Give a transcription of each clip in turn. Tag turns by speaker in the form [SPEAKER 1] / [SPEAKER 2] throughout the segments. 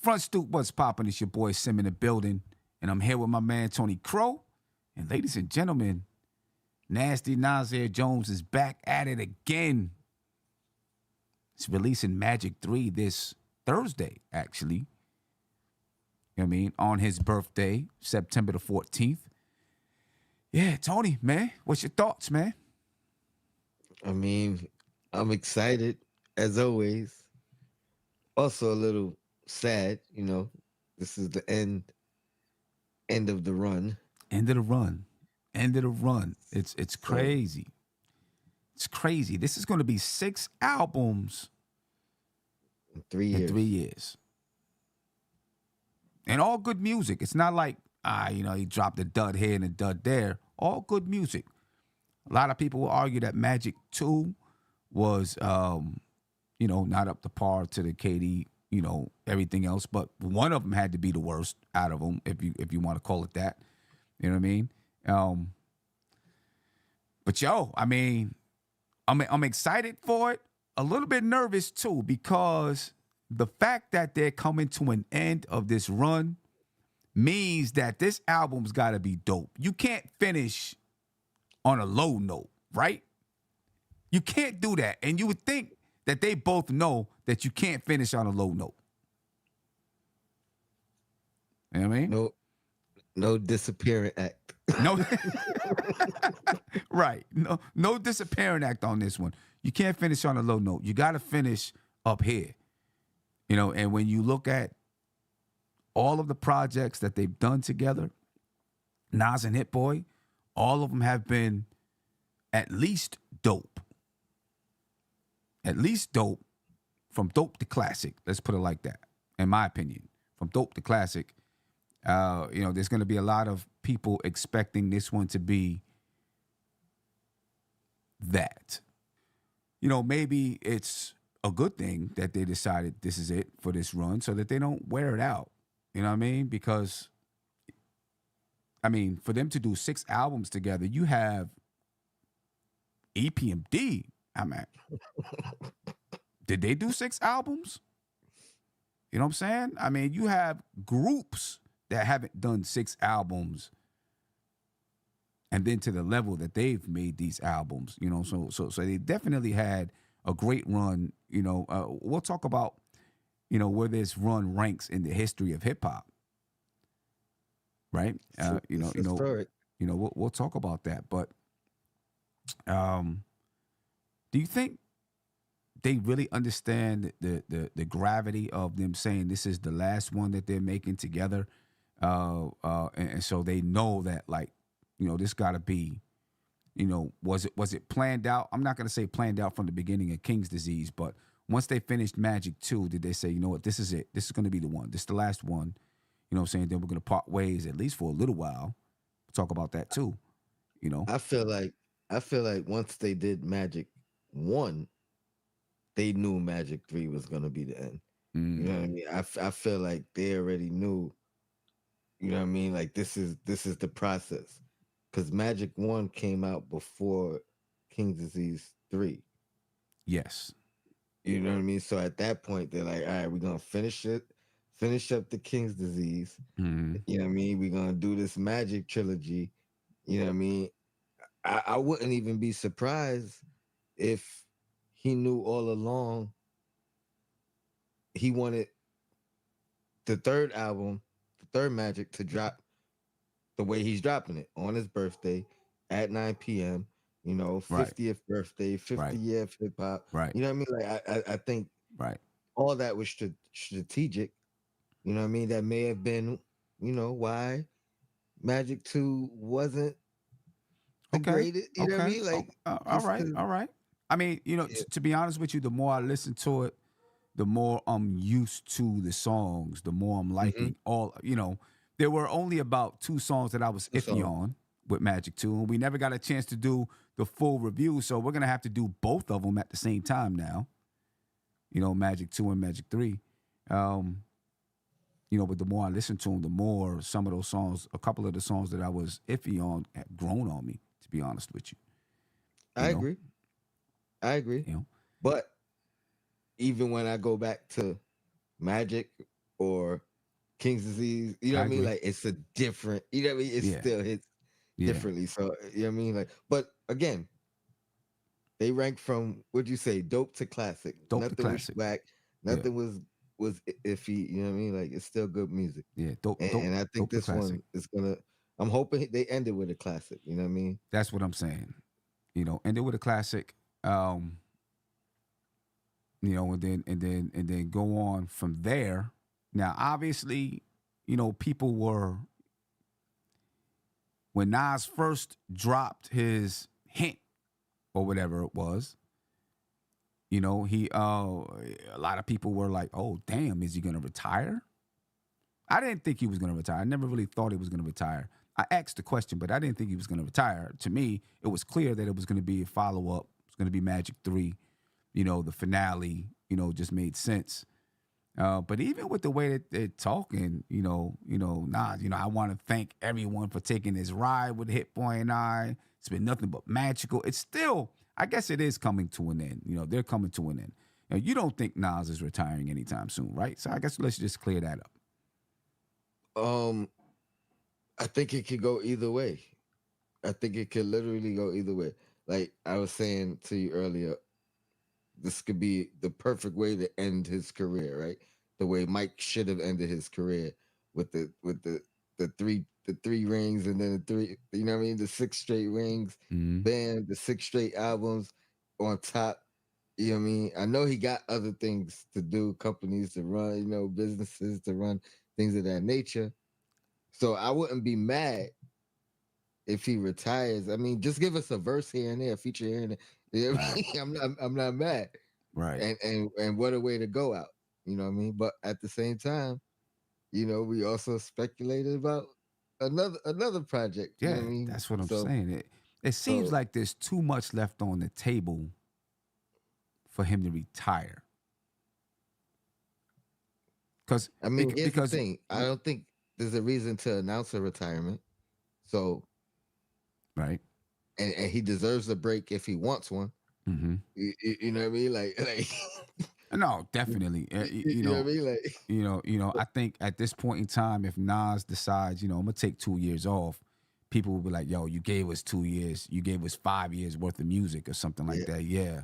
[SPEAKER 1] Front Stoop, what's poppin'? It's your boy Sim in the building, and I'm here with my man Tony Crow. And ladies and gentlemen, Nasty Nasir Jones is back at it again. It's releasing Magic 3 this Thursday, actually. You know what I mean? On his birthday, September the 14th. Yeah, Tony, man, what's your thoughts, man?
[SPEAKER 2] I mean, I'm excited as always. Also a little sad. This is the end of the run.
[SPEAKER 1] End of the run. End of the run. It's
[SPEAKER 2] So
[SPEAKER 1] crazy. It's crazy. This is going to be 6 albums
[SPEAKER 2] in three
[SPEAKER 1] in
[SPEAKER 2] years.
[SPEAKER 1] 3 years. And all good music. It's not like, he dropped a dud here and a dud there. All good music. A lot of people will argue that Magic 2 was, not up to par to the KD, everything else. But one of them had to be the worst out of them, if you want to call it that. You know what I mean? But I'm excited for it. A little bit nervous too, because the fact that they're coming to an end of this run means that this album's got to be dope. You can't finish on a low note, right? You can't do that. And you would think that they both know that you can't finish on a low note. You know what I mean?
[SPEAKER 2] No disappearing act.
[SPEAKER 1] No, right. No disappearing act on this one. You can't finish on a low note. You got to finish up here. And when you look at all of the projects that they've done together, Nas and HitBoy, all of them have been at least dope. At least dope, from dope to classic. Let's put it like that, in my opinion. From dope to classic. There's going to be a lot of people expecting this one to be that. Maybe it's a good thing that they decided this is it for this run so that they don't wear it out. You know what I mean? Because, for them to do 6 albums together, you have EPMD. Did they do 6 albums? You know what I'm saying? You have groups that haven't done 6 albums and then to the level that they've made these albums, so they definitely had a great run. We'll talk about, where this run ranks in the history of hip hop. Right?
[SPEAKER 2] It's historic.
[SPEAKER 1] We'll talk about that. But do you think they really understand the gravity of them saying this is the last one that they're making together? And so they know that, this got to be, was it planned out? I'm not going to say planned out from the beginning of King's Disease, but once they finished Magic 2, did they say, you know what, this is it. This is going to be the one. This is the last one. You know what I'm saying? Then we're going to part ways, at least for a little while. We'll talk about that too,
[SPEAKER 2] I feel like once they did Magic 1, they knew Magic 3 was gonna be the end. You know what I mean? I feel like they already knew, you know what I mean? Like this is the process. Because Magic 1 came out before King's Disease 3.
[SPEAKER 1] Yes.
[SPEAKER 2] You know what I mean? So at that point, they're like, all right, we're gonna finish up the King's Disease.
[SPEAKER 1] Mm-hmm.
[SPEAKER 2] You know what I mean? We're gonna do this Magic trilogy. You know what I mean? I wouldn't even be surprised if he knew all along he wanted the third album, the third Magic, to drop the way he's dropping it on his birthday at 9 p.m.
[SPEAKER 1] Right.
[SPEAKER 2] 50th birthday, 50
[SPEAKER 1] Right.
[SPEAKER 2] year of hip hop.
[SPEAKER 1] Right.
[SPEAKER 2] You know what I mean? Like I think
[SPEAKER 1] Right.
[SPEAKER 2] all that was strategic. You know what I mean? That may have been, why Magic 2 wasn't the
[SPEAKER 1] Okay.
[SPEAKER 2] greatest. You know what I
[SPEAKER 1] Okay.
[SPEAKER 2] mean? Like
[SPEAKER 1] All
[SPEAKER 2] just
[SPEAKER 1] right.
[SPEAKER 2] 'cause-
[SPEAKER 1] All right. To be honest with you, the more I listen to it, the more I'm used to the songs, the more I'm liking all, there were only about 2 songs that I was
[SPEAKER 2] the
[SPEAKER 1] iffy
[SPEAKER 2] song.
[SPEAKER 1] on with Magic 2, and we never got a chance to do the full review, so we're going to have to do both of them at the same time now, Magic 2 and Magic 3. But the more I listen to them, the more some of those songs, a couple of the songs that I was iffy on have grown on me, to be honest with you, you
[SPEAKER 2] I
[SPEAKER 1] know,
[SPEAKER 2] agree. I agree.
[SPEAKER 1] you know.
[SPEAKER 2] But even when I go back to Magic, or King's Disease. You know
[SPEAKER 1] I
[SPEAKER 2] what I mean?
[SPEAKER 1] agree.
[SPEAKER 2] Like it's a different. You know what I mean? It
[SPEAKER 1] Yeah,
[SPEAKER 2] still hits
[SPEAKER 1] yeah.
[SPEAKER 2] differently. So you know what I mean? Like, but again, they rank from what'd you say, dope to classic.
[SPEAKER 1] Dope the
[SPEAKER 2] Nothing was
[SPEAKER 1] classic.
[SPEAKER 2] whack.
[SPEAKER 1] Yeah,
[SPEAKER 2] Nothing was iffy. You know what I mean? Like it's still good music.
[SPEAKER 1] yeah. Dope, dope,
[SPEAKER 2] And I think
[SPEAKER 1] dope the
[SPEAKER 2] this
[SPEAKER 1] classic.
[SPEAKER 2] one is gonna. I'm hoping they end it with a classic. You know what I mean?
[SPEAKER 1] That's what I'm saying. End it with a classic. Um, and then go on from there. Now, obviously, people were when Nas first dropped his hint or whatever it was. He a lot of people were like, "Oh, damn, is he gonna retire?" I didn't think he was gonna retire. I never really thought he was gonna retire. I asked the question, but I didn't think he was gonna retire. To me, it was clear that it was gonna be a follow up. It's gonna be Magic 3. The finale. Just made sense. But even with the way that they're talking, Nas, I want to thank everyone for taking this ride with HitBoy and I. It's been nothing but magical. It's still, I guess it is coming to an end. They're coming to an end. Now, you don't think Nas is retiring anytime soon, right? So I guess let's just clear that up.
[SPEAKER 2] Um, I think it could go either way. I think it could literally go either way. Like I was saying to you earlier, this could be the perfect way to end his career, right? The way Mike should have ended his career with the three rings and then the three, you know what I mean? The six straight rings,
[SPEAKER 1] Mm-hmm.
[SPEAKER 2] band, the six straight albums on top. You know what I mean? I know he got other things to do, companies to run, businesses to run, things of that nature. So I wouldn't be mad if he retires. I mean, just give us a verse here and there, a feature here and there. You know what I
[SPEAKER 1] Right.
[SPEAKER 2] mean? I'm not mad.
[SPEAKER 1] Right.
[SPEAKER 2] And what a way to go out. You know what I mean? But at the same time, we also speculated about another project. You know
[SPEAKER 1] Yeah,
[SPEAKER 2] what I mean?
[SPEAKER 1] that's what I'm
[SPEAKER 2] So
[SPEAKER 1] saying. It seems
[SPEAKER 2] so
[SPEAKER 1] like there's too much left on the table for him to retire. Because
[SPEAKER 2] I mean, here's the
[SPEAKER 1] because
[SPEAKER 2] thing. I don't think there's a reason to announce a retirement. So
[SPEAKER 1] right.
[SPEAKER 2] and he deserves a break if he wants one.
[SPEAKER 1] Mm-hmm.
[SPEAKER 2] You know what I mean? Like
[SPEAKER 1] No, definitely.
[SPEAKER 2] you know what I mean? Like
[SPEAKER 1] I think at this point in time, if Nas decides, I'm gonna take 2 years off, people will be like, "Yo, you gave us 2 years. You gave us 5 years worth of music or something like
[SPEAKER 2] yeah.
[SPEAKER 1] that." Yeah,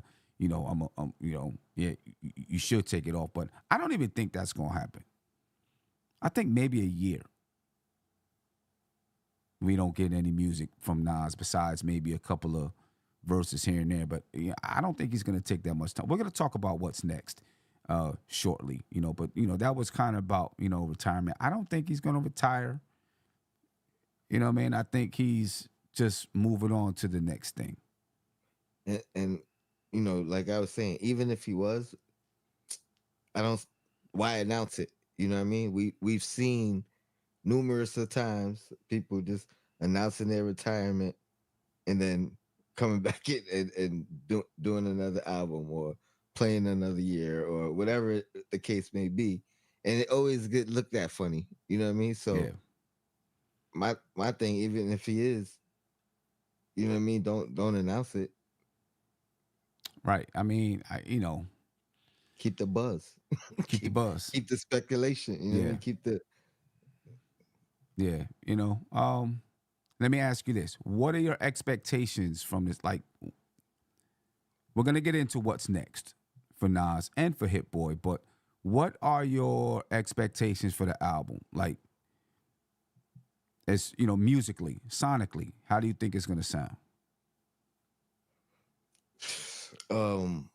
[SPEAKER 1] yeah, you should take it off. But I don't even think that's gonna happen. I think maybe a year we don't get any music from Nas besides maybe a couple of verses here and there. But yeah, I don't think he's going to take that much time. We're going to talk about what's next shortly, But that was kind of about retirement. I don't think he's going to retire. You know what I mean? I think he's just moving on to the next thing.
[SPEAKER 2] And like I was saying, even if he was, I don't. Why announce it? You know what I mean? We've seen numerous of times people just announcing their retirement and then coming back in and doing another album or playing another year or whatever the case may be, and it always get looked at funny. You know what I mean? So
[SPEAKER 1] Yeah,
[SPEAKER 2] my thing, even if he is, you know what I mean, don't announce it.
[SPEAKER 1] right. I mean,
[SPEAKER 2] Keep the buzz.
[SPEAKER 1] keep the
[SPEAKER 2] keep
[SPEAKER 1] buzz.
[SPEAKER 2] keep the speculation. You know what I
[SPEAKER 1] Yeah,
[SPEAKER 2] mean? Keep the
[SPEAKER 1] yeah. Let me ask you this: what are your expectations from this? Like, we're gonna get into what's next for Nas and for Hit Boy, but what are your expectations for the album? Like, as musically, sonically, how do you think it's gonna sound?
[SPEAKER 2] um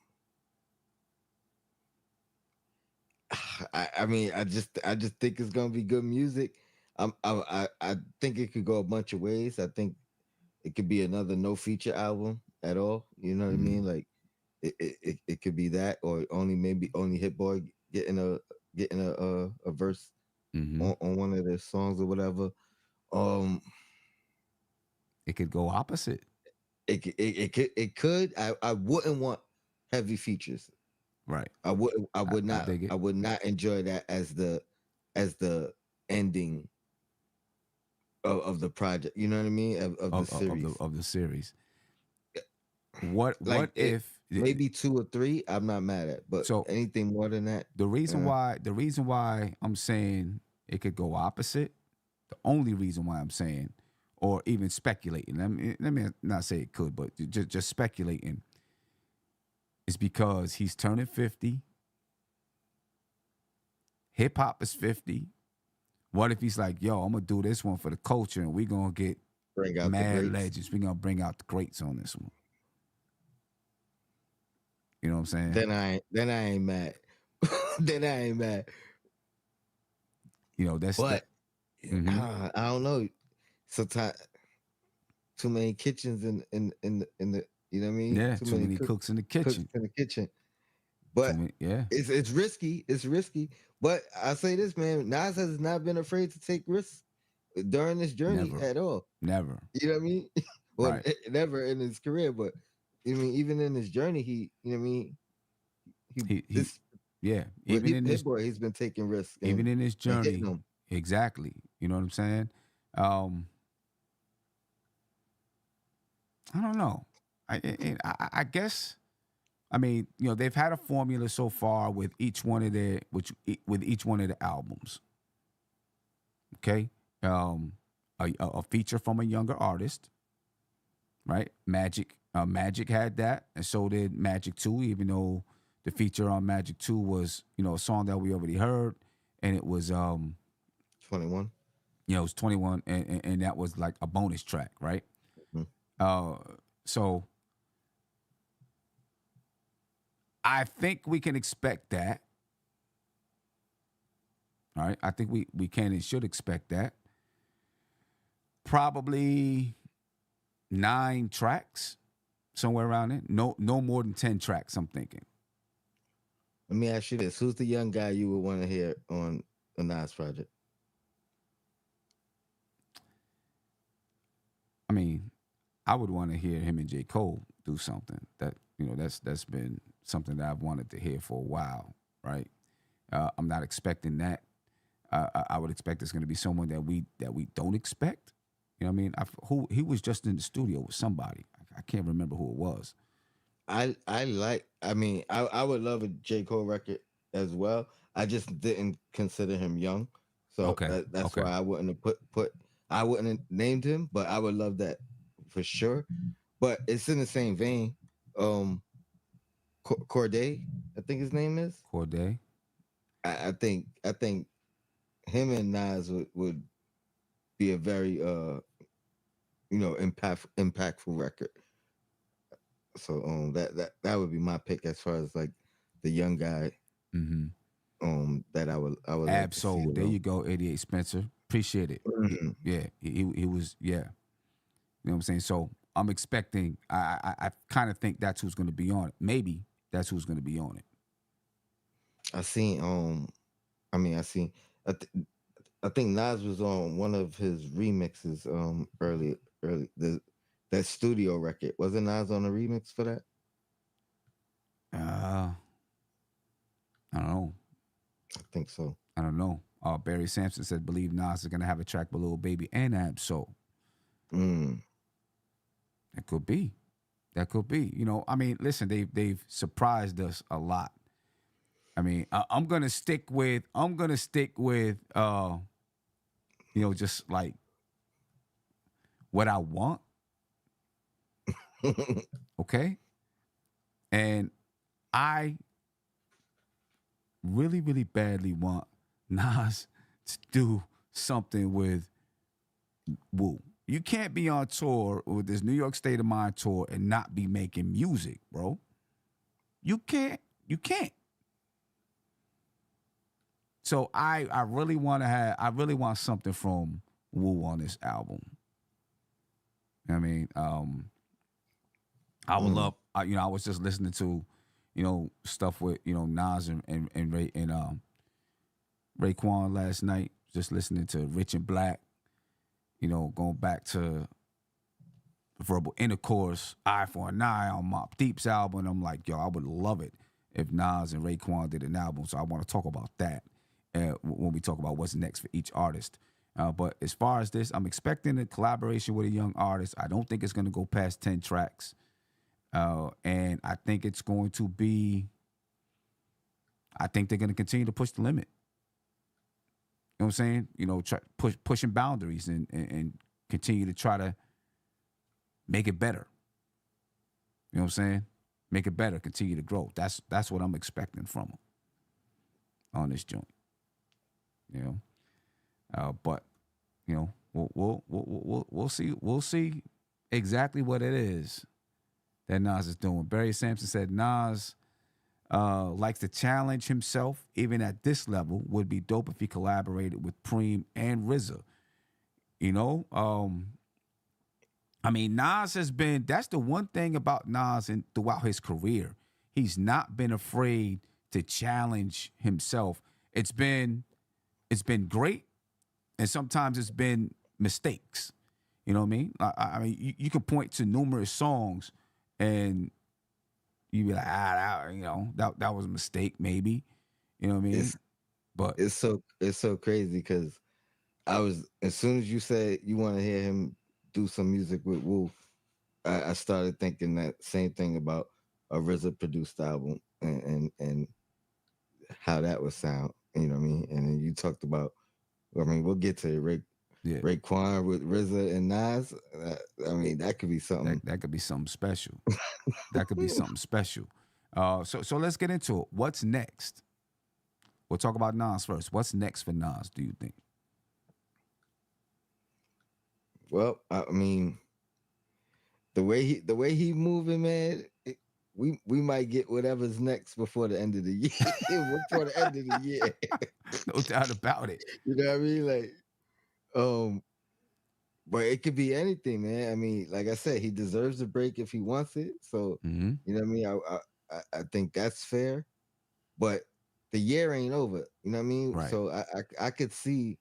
[SPEAKER 2] I mean, I just think it's gonna be good music. I think it could go a bunch of ways. I think it could be another no feature album at all. You know what I
[SPEAKER 1] Mm-hmm.
[SPEAKER 2] mean? Like it could be that, or maybe only Hit Boy getting a verse
[SPEAKER 1] Mm-hmm.
[SPEAKER 2] on one of their songs or whatever. Um,
[SPEAKER 1] It could go opposite,
[SPEAKER 2] it could. I wouldn't want heavy features.
[SPEAKER 1] right?
[SPEAKER 2] I would I
[SPEAKER 1] I,
[SPEAKER 2] would
[SPEAKER 1] I
[SPEAKER 2] not
[SPEAKER 1] dig it.
[SPEAKER 2] I would not enjoy that as the ending of the project. You know what I mean? Of the
[SPEAKER 1] Of
[SPEAKER 2] series.
[SPEAKER 1] the series. What
[SPEAKER 2] Like
[SPEAKER 1] if
[SPEAKER 2] maybe 2 or 3, I'm not mad at. But
[SPEAKER 1] So
[SPEAKER 2] anything more than that,
[SPEAKER 1] the reason why I'm saying it could go opposite, the only reason why I'm saying, or even speculating, let me not say it could, but just speculating, is because he's turning 50. Hip hop is 50. What if he's like, yo, I'm gonna do this one for the culture, and we're gonna get
[SPEAKER 2] bring out the
[SPEAKER 1] mad
[SPEAKER 2] greats.
[SPEAKER 1] legends. We're gonna bring out the greats on this one. You know what I'm saying?
[SPEAKER 2] Then I ain't mad. Then I ain't mad.
[SPEAKER 1] You know, that's that.
[SPEAKER 2] But
[SPEAKER 1] Mm-hmm.
[SPEAKER 2] I don't know. Sometimes too many kitchens in the you know what I mean?
[SPEAKER 1] Yeah,
[SPEAKER 2] Too
[SPEAKER 1] too
[SPEAKER 2] many
[SPEAKER 1] many cooks in the
[SPEAKER 2] cooks
[SPEAKER 1] kitchen.
[SPEAKER 2] in the kitchen.
[SPEAKER 1] Too
[SPEAKER 2] But
[SPEAKER 1] many, yeah.
[SPEAKER 2] it's risky. It's risky. But I say this, man, Nas has not been afraid to take risks during this journey
[SPEAKER 1] Never,
[SPEAKER 2] at all.
[SPEAKER 1] never.
[SPEAKER 2] You know what I mean? Well,
[SPEAKER 1] Right.
[SPEAKER 2] never in his career, but I mean, even in his journey, he, you know what I mean? He
[SPEAKER 1] He,
[SPEAKER 2] this
[SPEAKER 1] yeah.
[SPEAKER 2] with Hit Boy, he's been taking risks
[SPEAKER 1] Even in this
[SPEAKER 2] and hitting
[SPEAKER 1] journey,
[SPEAKER 2] them.
[SPEAKER 1] exactly. You know what I'm saying? Um, I don't know. I guess. I mean, you know, they've had a formula so far with each one of with each one of the albums. Okay, um, a feature from a younger artist, right? Magic had that, and so did Magic 2. Even though the feature on Magic 2 was, you know, a song that we already heard, and it was
[SPEAKER 2] 21.
[SPEAKER 1] you know, it was 21, and that was like a bonus track, right?
[SPEAKER 2] Mhm.
[SPEAKER 1] Uh, so I think we can expect that. All right, I think we can and should expect that. Probably 9 tracks, somewhere around it. No more than 10 tracks. I'm thinking.
[SPEAKER 2] Let me ask you this: who's the young guy you would want to hear on a Nas project?
[SPEAKER 1] I mean, I would want to hear him and J. Cole do something. That, you know, that's been something that I've wanted to hear for a while, right? I'm not expecting that. I would expect it's going to be someone that we don't expect. You know what I mean? Who he was just in the studio with somebody. I can't remember who it was.
[SPEAKER 2] I mean, I would love a J. Cole record as well. I just didn't consider him young. So
[SPEAKER 1] Okay,
[SPEAKER 2] that's
[SPEAKER 1] okay.
[SPEAKER 2] why I wouldn't have I wouldn't have named him, but I would love that for sure. But it's in the same vein. Um Corday, I think his name is.
[SPEAKER 1] Corday.
[SPEAKER 2] I think him and Nas would be a very impactful record. So that would be my pick as far as like the young guy
[SPEAKER 1] Mm-hmm.
[SPEAKER 2] that I would like to see
[SPEAKER 1] Absol. There
[SPEAKER 2] around.
[SPEAKER 1] you go, 88 Spencer. Appreciate it.
[SPEAKER 2] Mhm.
[SPEAKER 1] Yeah, he was, yeah. You know what I'm saying? So I'm expecting. I kind of think that's who's going to be on it. Maybe that's who's going to be on it.
[SPEAKER 2] I seen I mean I seen I, th- I think Nas was on one of his remixes early that studio record. Wasn't Nas on a remix for that?
[SPEAKER 1] Uh, I don't know.
[SPEAKER 2] I think so.
[SPEAKER 1] I don't know. Barry Sampson said, "Believe Nas is going to have a track with Lil Baby and Absol."
[SPEAKER 2] Mm.
[SPEAKER 1] That could be. That could be. You know, I mean, listen, they've surprised us a lot. I mean, I'm gonna stick with. I'm gonna stick with. You know, just like what I want. Okay, and I really, really badly want Nas to do something with Wu. You can't be on tour with this New York State of Mind tour and not be making music, bro. You can't. You can't. So I really want to have. I really want something from Wu on this album. I mean, I would
[SPEAKER 2] Mm.
[SPEAKER 1] love. You know, I was just listening to, you know, stuff with, you know, Nas and Ray and Raekwon last night. Just listening to Rich and Black. You know, going back to Verbal Intercourse, Eye for an Eye on Mobb Deep's album. And I'm like, yo, I would love it if Nas and Raekwon did an album. So I want to talk about that when we talk about what's next for each artist. But as far as this, I'm expecting a collaboration with a young artist. I don't think it's going to go past 10 tracks. And I think it's going to be. I think they're going to continue to push the limit. You know what I'm saying? Pushing boundaries and continue to try to make it better. You know what I'm saying? Make it better, continue to grow. That's what I'm expecting from them on this joint. You know, but we'll see. We'll see exactly what it is that Nas is doing. Barry Sampson said Nas likes to challenge himself, even at this level. Would be dope if he collaborated with Preem and RZA. You know, I mean, Nas has been. That's the one thing about Nas and throughout his career, he's not been afraid to challenge himself. It's been great, and sometimes it's been mistakes. You know what I mean? I mean, you can point to numerous songs, and you be like, that was a mistake, maybe. You know what I mean?
[SPEAKER 2] It's
[SPEAKER 1] But
[SPEAKER 2] it's so crazy because I was, as soon as you said you want to hear him do some music with Wu, I started thinking that same thing about a RZA produced album and how that would sound. You know what I mean? And then you talked about, I mean, we'll get to it,
[SPEAKER 1] yeah,
[SPEAKER 2] Raekwon with RZA and Nas. I mean, that could be something.
[SPEAKER 1] that could be something special. That could be something special. So let's get into it. What's next? We'll talk about Nas first. What's next for Nas, do you think?
[SPEAKER 2] Well, I mean, the way he moving, man. We might get whatever's next before the end of the year. Before the end of the year,
[SPEAKER 1] No doubt about it.
[SPEAKER 2] you know what I mean? Like, um, but it could be anything, man. I mean, like I said, he deserves a break if he wants it. So,
[SPEAKER 1] Mm-hmm.
[SPEAKER 2] you know what I mean? I think that's fair. But the year ain't over. You know what I mean?
[SPEAKER 1] Right.
[SPEAKER 2] So I could see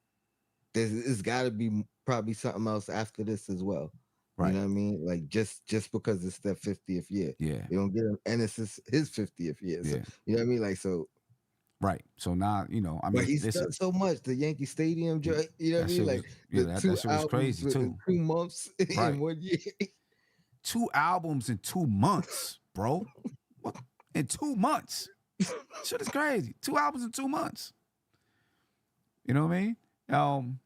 [SPEAKER 2] it's got to be probably something else after this as well. You
[SPEAKER 1] Right.
[SPEAKER 2] know what I mean? Like just because it's their 50th year,
[SPEAKER 1] Yeah.
[SPEAKER 2] you don't get him, and it's his 50th year. So
[SPEAKER 1] Yeah.
[SPEAKER 2] you know what I mean? Like so,
[SPEAKER 1] Right. So now, I
[SPEAKER 2] but
[SPEAKER 1] mean,
[SPEAKER 2] he's
[SPEAKER 1] listen,
[SPEAKER 2] done so much. The Yankee Stadium,
[SPEAKER 1] he,
[SPEAKER 2] you know what I
[SPEAKER 1] that
[SPEAKER 2] mean?
[SPEAKER 1] shit was,
[SPEAKER 2] Like
[SPEAKER 1] yeah,
[SPEAKER 2] the
[SPEAKER 1] that
[SPEAKER 2] two
[SPEAKER 1] shit was
[SPEAKER 2] albums
[SPEAKER 1] crazy
[SPEAKER 2] within
[SPEAKER 1] too.
[SPEAKER 2] 2 months in
[SPEAKER 1] Right.
[SPEAKER 2] 1 year.
[SPEAKER 1] 2 albums in 2 months, bro. What? In 2 months. Shit is crazy. 2 albums in 2 months. You know what I mean? Um,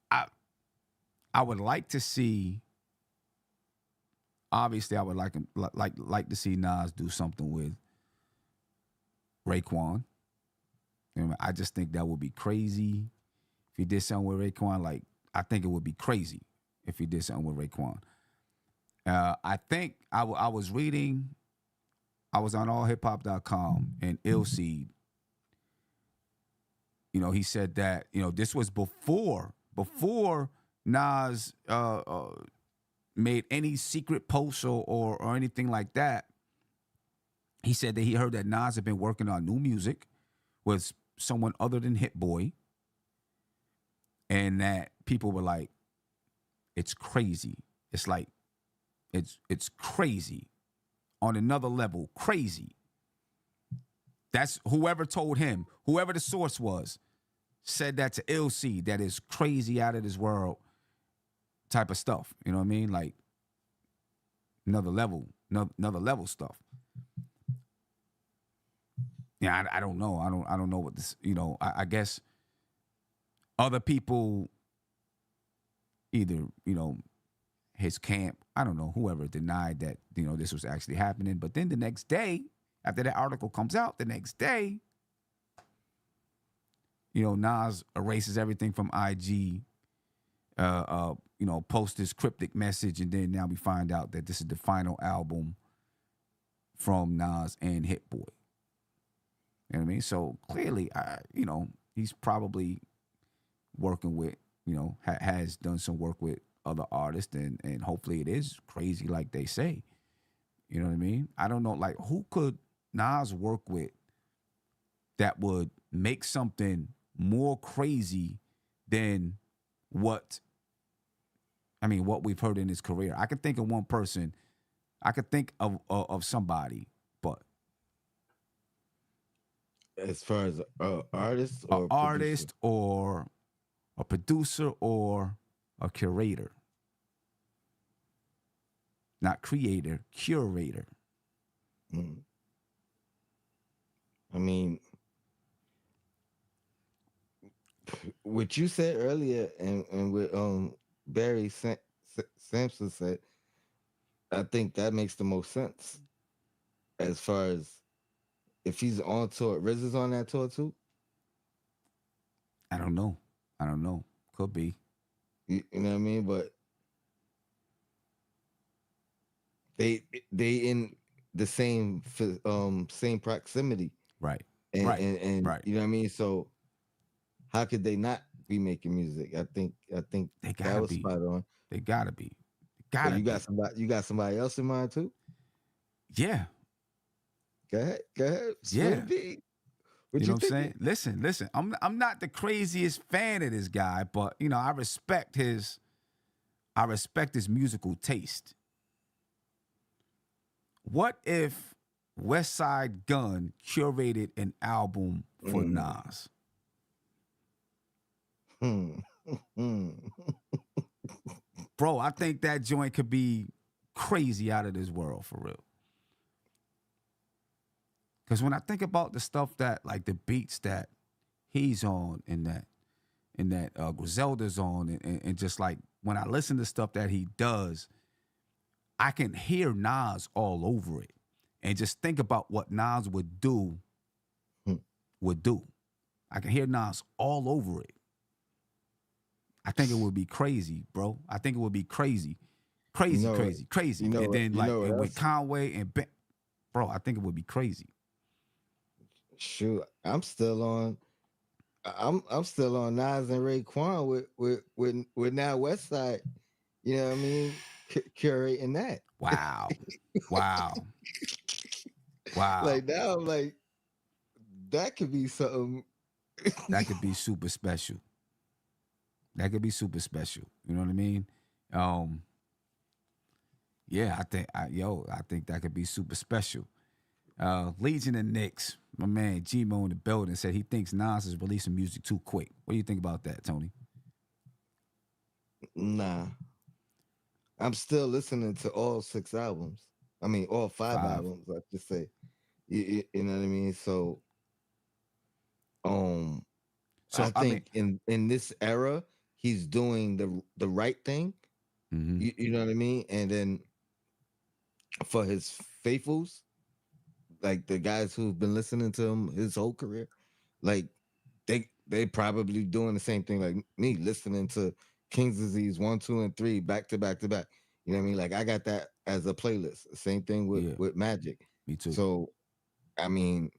[SPEAKER 1] I I would like to see. Obviously, I would like to see Nas do something with Raekwon. You know, I just think that would be crazy if he did something with Raekwon. Like, I think it would be crazy if he did something with Raekwon. I think I was reading. I was on allhiphop.com and Illseed. He said that this was before Nas made any secret posts or anything like that. He said that he heard that Nas had been working on new music with someone other than HitBoy, and that people were like, "It's crazy. It's like it's crazy on another level, crazy." That's whoever told him, whoever the source was, said that to LC. That is crazy, out of this world type of stuff. You know what I mean? Like another level, another level stuff. Yeah, I don't know. I don't know what this. I guess other people, either his camp, I don't know, whoever denied that this was actually happening. But then the next day, after that article comes out, the next day, Nas erases everything from IG. Post this cryptic message, and then now we find out that this is the final album from Nas and HitBoy. You know what I mean? So clearly, he's probably working with, has done some work with other artists, and hopefully it is crazy like they say. You know what I mean? I don't know, like, who could Nas work with that would make something more crazy than what we've heard in his career. I can think of one person. I could think of somebody, but
[SPEAKER 2] As far as artist
[SPEAKER 1] an
[SPEAKER 2] or producer,
[SPEAKER 1] artist or a producer or a curator. not creator, curator.
[SPEAKER 2] Mm. I mean, what you said earlier, and what Barry Sampson said, I think that makes the most sense as far as if he's on tour. Riz is on that tour too.
[SPEAKER 1] I don't know. I don't know. Could be.
[SPEAKER 2] You know what I mean? But they they in the same proximity,
[SPEAKER 1] Right.
[SPEAKER 2] and,
[SPEAKER 1] Right.
[SPEAKER 2] and
[SPEAKER 1] Right.
[SPEAKER 2] you know what I mean. So how could they not be making music? I think
[SPEAKER 1] They
[SPEAKER 2] that
[SPEAKER 1] gotta
[SPEAKER 2] was
[SPEAKER 1] be.
[SPEAKER 2] spot on.
[SPEAKER 1] They gotta be.
[SPEAKER 2] So
[SPEAKER 1] Gotta be.
[SPEAKER 2] you got somebody else in mind too.
[SPEAKER 1] Yeah.
[SPEAKER 2] Go ahead, spill the
[SPEAKER 1] Yeah.
[SPEAKER 2] beat.
[SPEAKER 1] You
[SPEAKER 2] What
[SPEAKER 1] know
[SPEAKER 2] you
[SPEAKER 1] what I'm
[SPEAKER 2] thinking?
[SPEAKER 1] saying? Listen. I'm not the craziest fan of this guy, but I respect his musical taste. What if West Side Gun curated an album for
[SPEAKER 2] Mm.
[SPEAKER 1] Nas?
[SPEAKER 2] Hmm. Hmm.
[SPEAKER 1] Bro, I think that joint could be crazy out of this world for real. Because when I think about the stuff that, like the beats that he's on and that Griselda's on, and just like when I listen to stuff that he does, I can hear Nas all over it. And just think about what Nas would do. I can hear Nas all over it. I think it would be crazy, bro. I think it would be crazy.
[SPEAKER 2] You
[SPEAKER 1] Crazy,
[SPEAKER 2] know,
[SPEAKER 1] crazy, crazy.
[SPEAKER 2] you know
[SPEAKER 1] And
[SPEAKER 2] what?
[SPEAKER 1] then
[SPEAKER 2] You
[SPEAKER 1] like
[SPEAKER 2] know what
[SPEAKER 1] and with
[SPEAKER 2] else?
[SPEAKER 1] Conway and ben, bro, I think it would be crazy.
[SPEAKER 2] Shoot, I'm still on Nas and Raekwon with now West Side. You know what I mean? Curating that.
[SPEAKER 1] Wow. Wow. Wow.
[SPEAKER 2] Like now, I'm like that could be something.
[SPEAKER 1] That could be super special. That could be super special. You know what I mean? Um, yeah, I think that could be super special. Legion and Knicks, my man G-Mo in the building said he thinks Nas is releasing music too quick. What do you think about that, Tony?
[SPEAKER 2] Nah, I'm still listening to all 6 albums. I mean, all 5
[SPEAKER 1] 5.
[SPEAKER 2] albums. I should say. You know what I mean? So, um, I
[SPEAKER 1] So I mean,
[SPEAKER 2] think in this era, he's doing the right thing.
[SPEAKER 1] hmm
[SPEAKER 2] You know what I mean? And then for his faithfuls, like the guys who've been listening to him his whole career, like they probably doing the same thing like me, listening to King's Disease 1, 2, and 3 back to back to back. You know what I mean? Like I got that as a playlist. Same thing
[SPEAKER 1] yeah,
[SPEAKER 2] with Magic.
[SPEAKER 1] me too.
[SPEAKER 2] So I mean,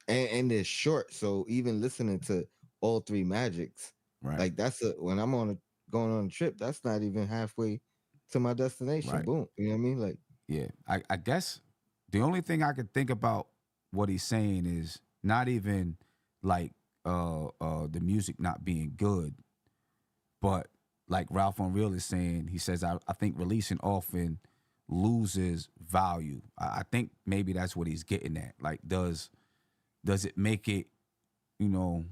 [SPEAKER 2] and it's short. So even listening to all 3 Magics,
[SPEAKER 1] Right,
[SPEAKER 2] like that's when I'm going on a trip, that's not even halfway to my destination.
[SPEAKER 1] right.
[SPEAKER 2] Boom. You know what I mean? Like
[SPEAKER 1] Yeah, I guess the only thing I could think about what he's saying is not even like the music not being good, but like Ralph on Real is saying, he says I think releasing often loses value. I think maybe that's what he's getting at. Like does it make it, you know,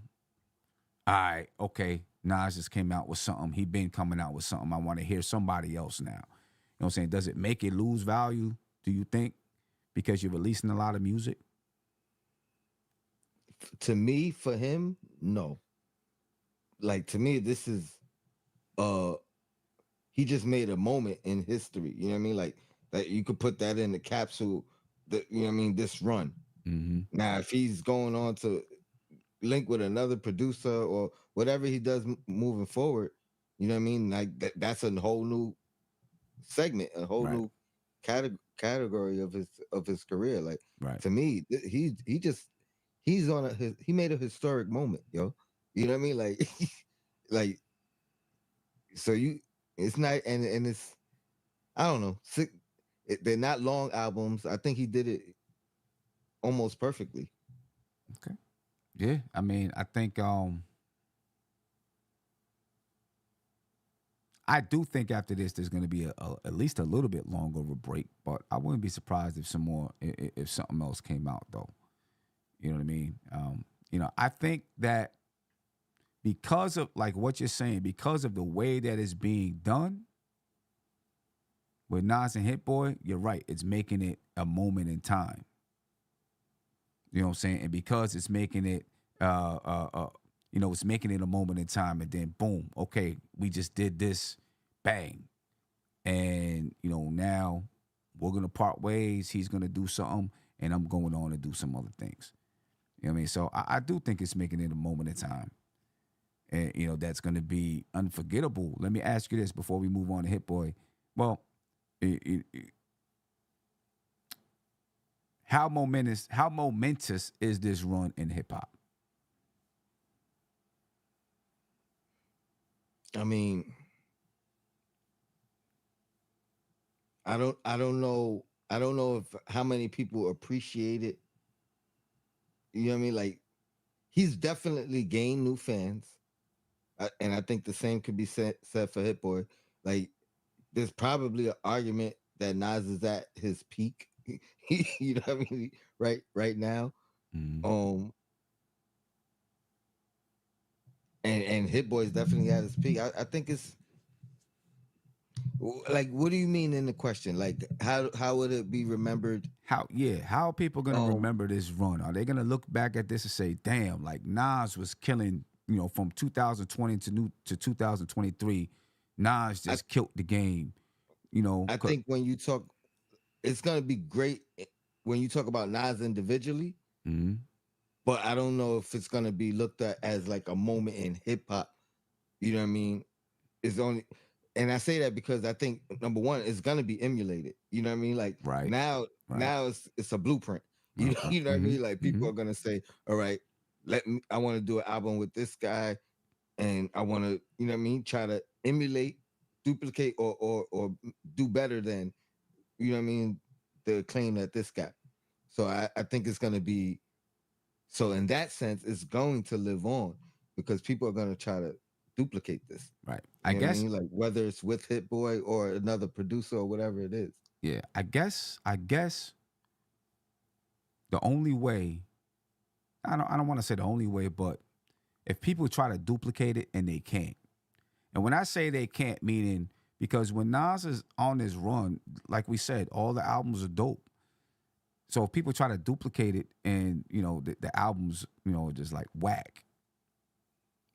[SPEAKER 1] all right, okay, Nas just came out with something. He been coming out with something. I want to hear somebody else now. You know what I'm saying? Does it make it lose value, do you think? Because you're releasing a lot of music?
[SPEAKER 2] to me, for him, no. Like to me, this is uh he just made a moment in history. You know what I mean? Like that you could put that in the capsule that you know what I mean, this run.
[SPEAKER 1] Mm-hmm.
[SPEAKER 2] Now if he's going on to link with another producer or whatever he does moving forward, you know what I mean? Like that's a whole new segment, a whole
[SPEAKER 1] Right,
[SPEAKER 2] new category of his career. Like
[SPEAKER 1] right,
[SPEAKER 2] to me, he just he made a historic moment, yo. You know what I mean? Like like so you it's not and it's I don't know. They're not long albums. I think he did it almost perfectly.
[SPEAKER 1] okay. Yeah, I mean, I do think after this there's going to be at least a little bit longer of a break, but I wouldn't be surprised if some more if something else came out though. You know what I mean? I think that because of like what you're saying, because of the way that it's being done, With Nas and Hit Boy, you're right. It's making it a moment in time. You know what I'm saying? And because it's making it, uh, uh, uh, it's making it a moment in time, and then boom, okay, we just did this, bang, and now we're gonna part ways. He's gonna do something, and I'm going on to do some other things. You know what I mean? So I do think it's making it a moment in time, and that's gonna be unforgettable. Let me ask you this before we move on to Hit Boy. Well, how momentous is this run in hip hop?
[SPEAKER 2] I mean, I don't know. I don't know if how many people appreciate it. You know what I mean? Like he's definitely gained new fans, and I think the same could be said for Hit Boy. Like there's probably an argument that Nas is at his peak. You know what I mean? Right now.
[SPEAKER 1] Mm.
[SPEAKER 2] Um, and Hit Boy is definitely at his peak. I think it's like, what do you mean in the question? Like, how would it be remembered?
[SPEAKER 1] How are people gonna
[SPEAKER 2] Um,
[SPEAKER 1] remember this run? Are they gonna look back at this and say, "Damn, like Nas was killing," from 2020 to 2023, Nas
[SPEAKER 2] I
[SPEAKER 1] just killed the game. You know,
[SPEAKER 2] I think when you talk, it's gonna be great when you talk about Nas individually,
[SPEAKER 1] mm,
[SPEAKER 2] but I don't know if it's gonna be looked at as like a moment in hip hop. You know what I mean? It's only, and I say that because I think number one, it's gonna be emulated. You know what I mean? Like
[SPEAKER 1] right,
[SPEAKER 2] now,
[SPEAKER 1] right,
[SPEAKER 2] now it's a blueprint. You
[SPEAKER 1] okay,
[SPEAKER 2] you know what I
[SPEAKER 1] mm-hmm,
[SPEAKER 2] mean? Like
[SPEAKER 1] mm-hmm,
[SPEAKER 2] people are gonna say, all right, let me. I want to do an album with this guy, and I want to, you know what I mean? Try to emulate, duplicate, or do better than, you know what I mean, the claim that this got. So I think it's gonna be, so in that sense, it's going to live on because people are gonna try to duplicate this.
[SPEAKER 1] right. I
[SPEAKER 2] You know what I
[SPEAKER 1] guess,
[SPEAKER 2] mean? Like whether it's with Hit Boy or another producer or whatever it is.
[SPEAKER 1] yeah. I guess the only way. I don't want to say the only way, but if people try to duplicate it and they can't. And when I say they can't, meaning because when Nas is on this run, like we said, all the albums are dope. So if people try to duplicate it and the albums just like whack,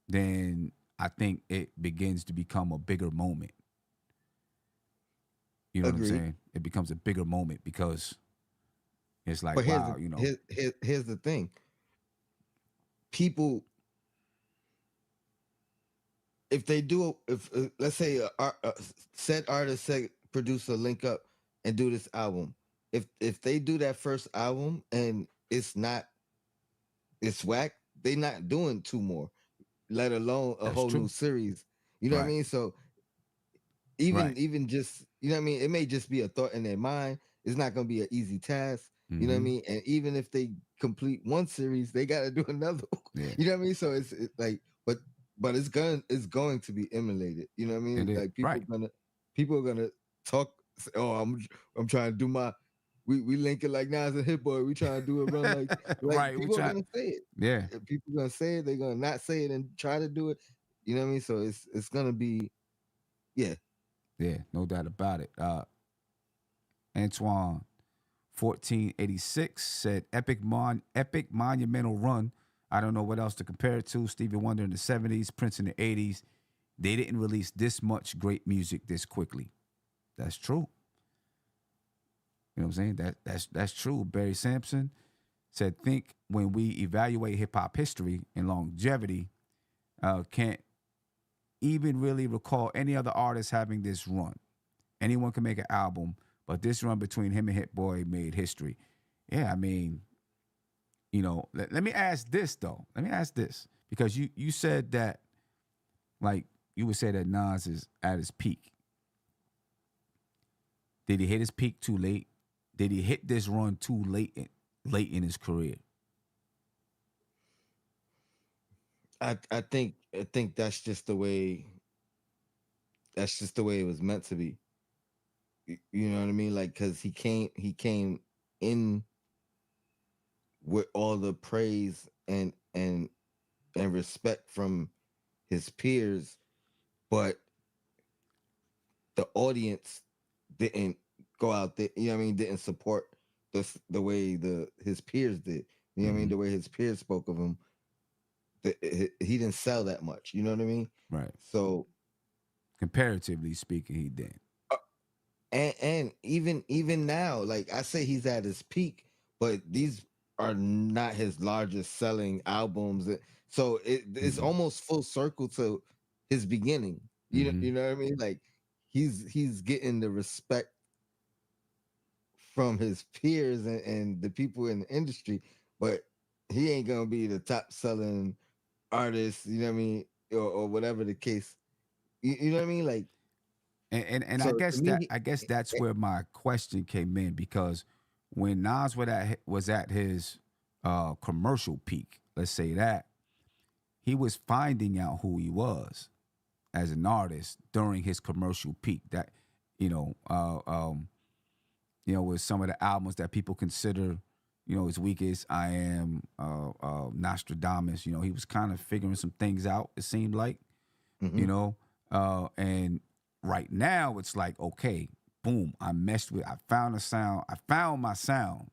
[SPEAKER 1] then I think it begins to become a bigger moment. You know what I'm
[SPEAKER 2] Agreed.
[SPEAKER 1] saying? It becomes a bigger moment because it's like,
[SPEAKER 2] But
[SPEAKER 1] wow,
[SPEAKER 2] here's the thing. People, if they do, if let's say said artist, said producer link up and do this album, if they do that first album and it's not, it's whack, they not doing two more, let alone a
[SPEAKER 1] that's
[SPEAKER 2] whole new
[SPEAKER 1] true.
[SPEAKER 2] series. You know what I
[SPEAKER 1] Right,
[SPEAKER 2] mean? So
[SPEAKER 1] right.
[SPEAKER 2] even just, you know what I mean, it may just be a thought in their mind. It's not going to be an easy task. You know what I
[SPEAKER 1] Mm-hmm.
[SPEAKER 2] mean? And even if they complete one series, they got to do another.
[SPEAKER 1] Yeah,
[SPEAKER 2] You know what I mean? So it's like, but it's going to be emulated. You know what I
[SPEAKER 1] it
[SPEAKER 2] mean?
[SPEAKER 1] is.
[SPEAKER 2] Like
[SPEAKER 1] Right.
[SPEAKER 2] people are gonna talk. Say, oh, I'm trying to do my. We link it like Nas and Hit Boy. We trying to do a run like
[SPEAKER 1] Right. We
[SPEAKER 2] people are
[SPEAKER 1] try.
[SPEAKER 2] gonna say it.
[SPEAKER 1] Yeah.
[SPEAKER 2] If people gonna say it, they're gonna not say it and try to do it. You know what I mean? So it's gonna be, yeah.
[SPEAKER 1] Yeah. No doubt about it. Antoine 1486 said epic monumental run. I don't know what else to compare it to. Stevie Wonder in the 70s, Prince in the 80s. They didn't release this much great music this quickly. That's true. You know what I'm saying? That's true. Barry Sampson said, think when we evaluate hip hop history and longevity, can't even really recall any other artist having this run. Anyone can make an album, but this run between him and Hit Boy made history. Yeah, I mean, let me ask this though. Let me ask this because you said that, like, you would say that Nas is at his peak. Did he hit his peak too late? Did he hit this run too late in his career?
[SPEAKER 2] I think that's just the way it was meant to be. You know what I mean? Like, cause he came in with all the praise and respect from his peers, but the audience didn't go out there, you know what I mean, didn't support the way his peers did. You know what I mean?
[SPEAKER 1] Mm-hmm.
[SPEAKER 2] The way his peers spoke of him, he didn't sell that much. You know what I mean?
[SPEAKER 1] Right.
[SPEAKER 2] So
[SPEAKER 1] Comparatively speaking, he did.
[SPEAKER 2] uh, and even now, like I say, he's at his peak, but these are not his largest selling albums. So it's
[SPEAKER 1] Mm-hmm.
[SPEAKER 2] almost full circle to his beginning.
[SPEAKER 1] Mm-hmm.
[SPEAKER 2] You know what I mean? Like he's getting the respect from his peers and the people in the industry, but he ain't gonna be the top selling artist, you know what I mean, or whatever the case. You know what I mean? Like,
[SPEAKER 1] And
[SPEAKER 2] so to me,
[SPEAKER 1] I guess that's where my question came in because when Nas was at his commercial peak, let's say that, he was finding out who he was as an artist during his commercial peak. That you know, with some of the albums that people consider, his weakest. I Am, Nostradamus. He was kind of figuring some things out. It seemed like, you
[SPEAKER 2] mhm.
[SPEAKER 1] know, and right now it's like, okay, boom, I found a sound, I found my sound,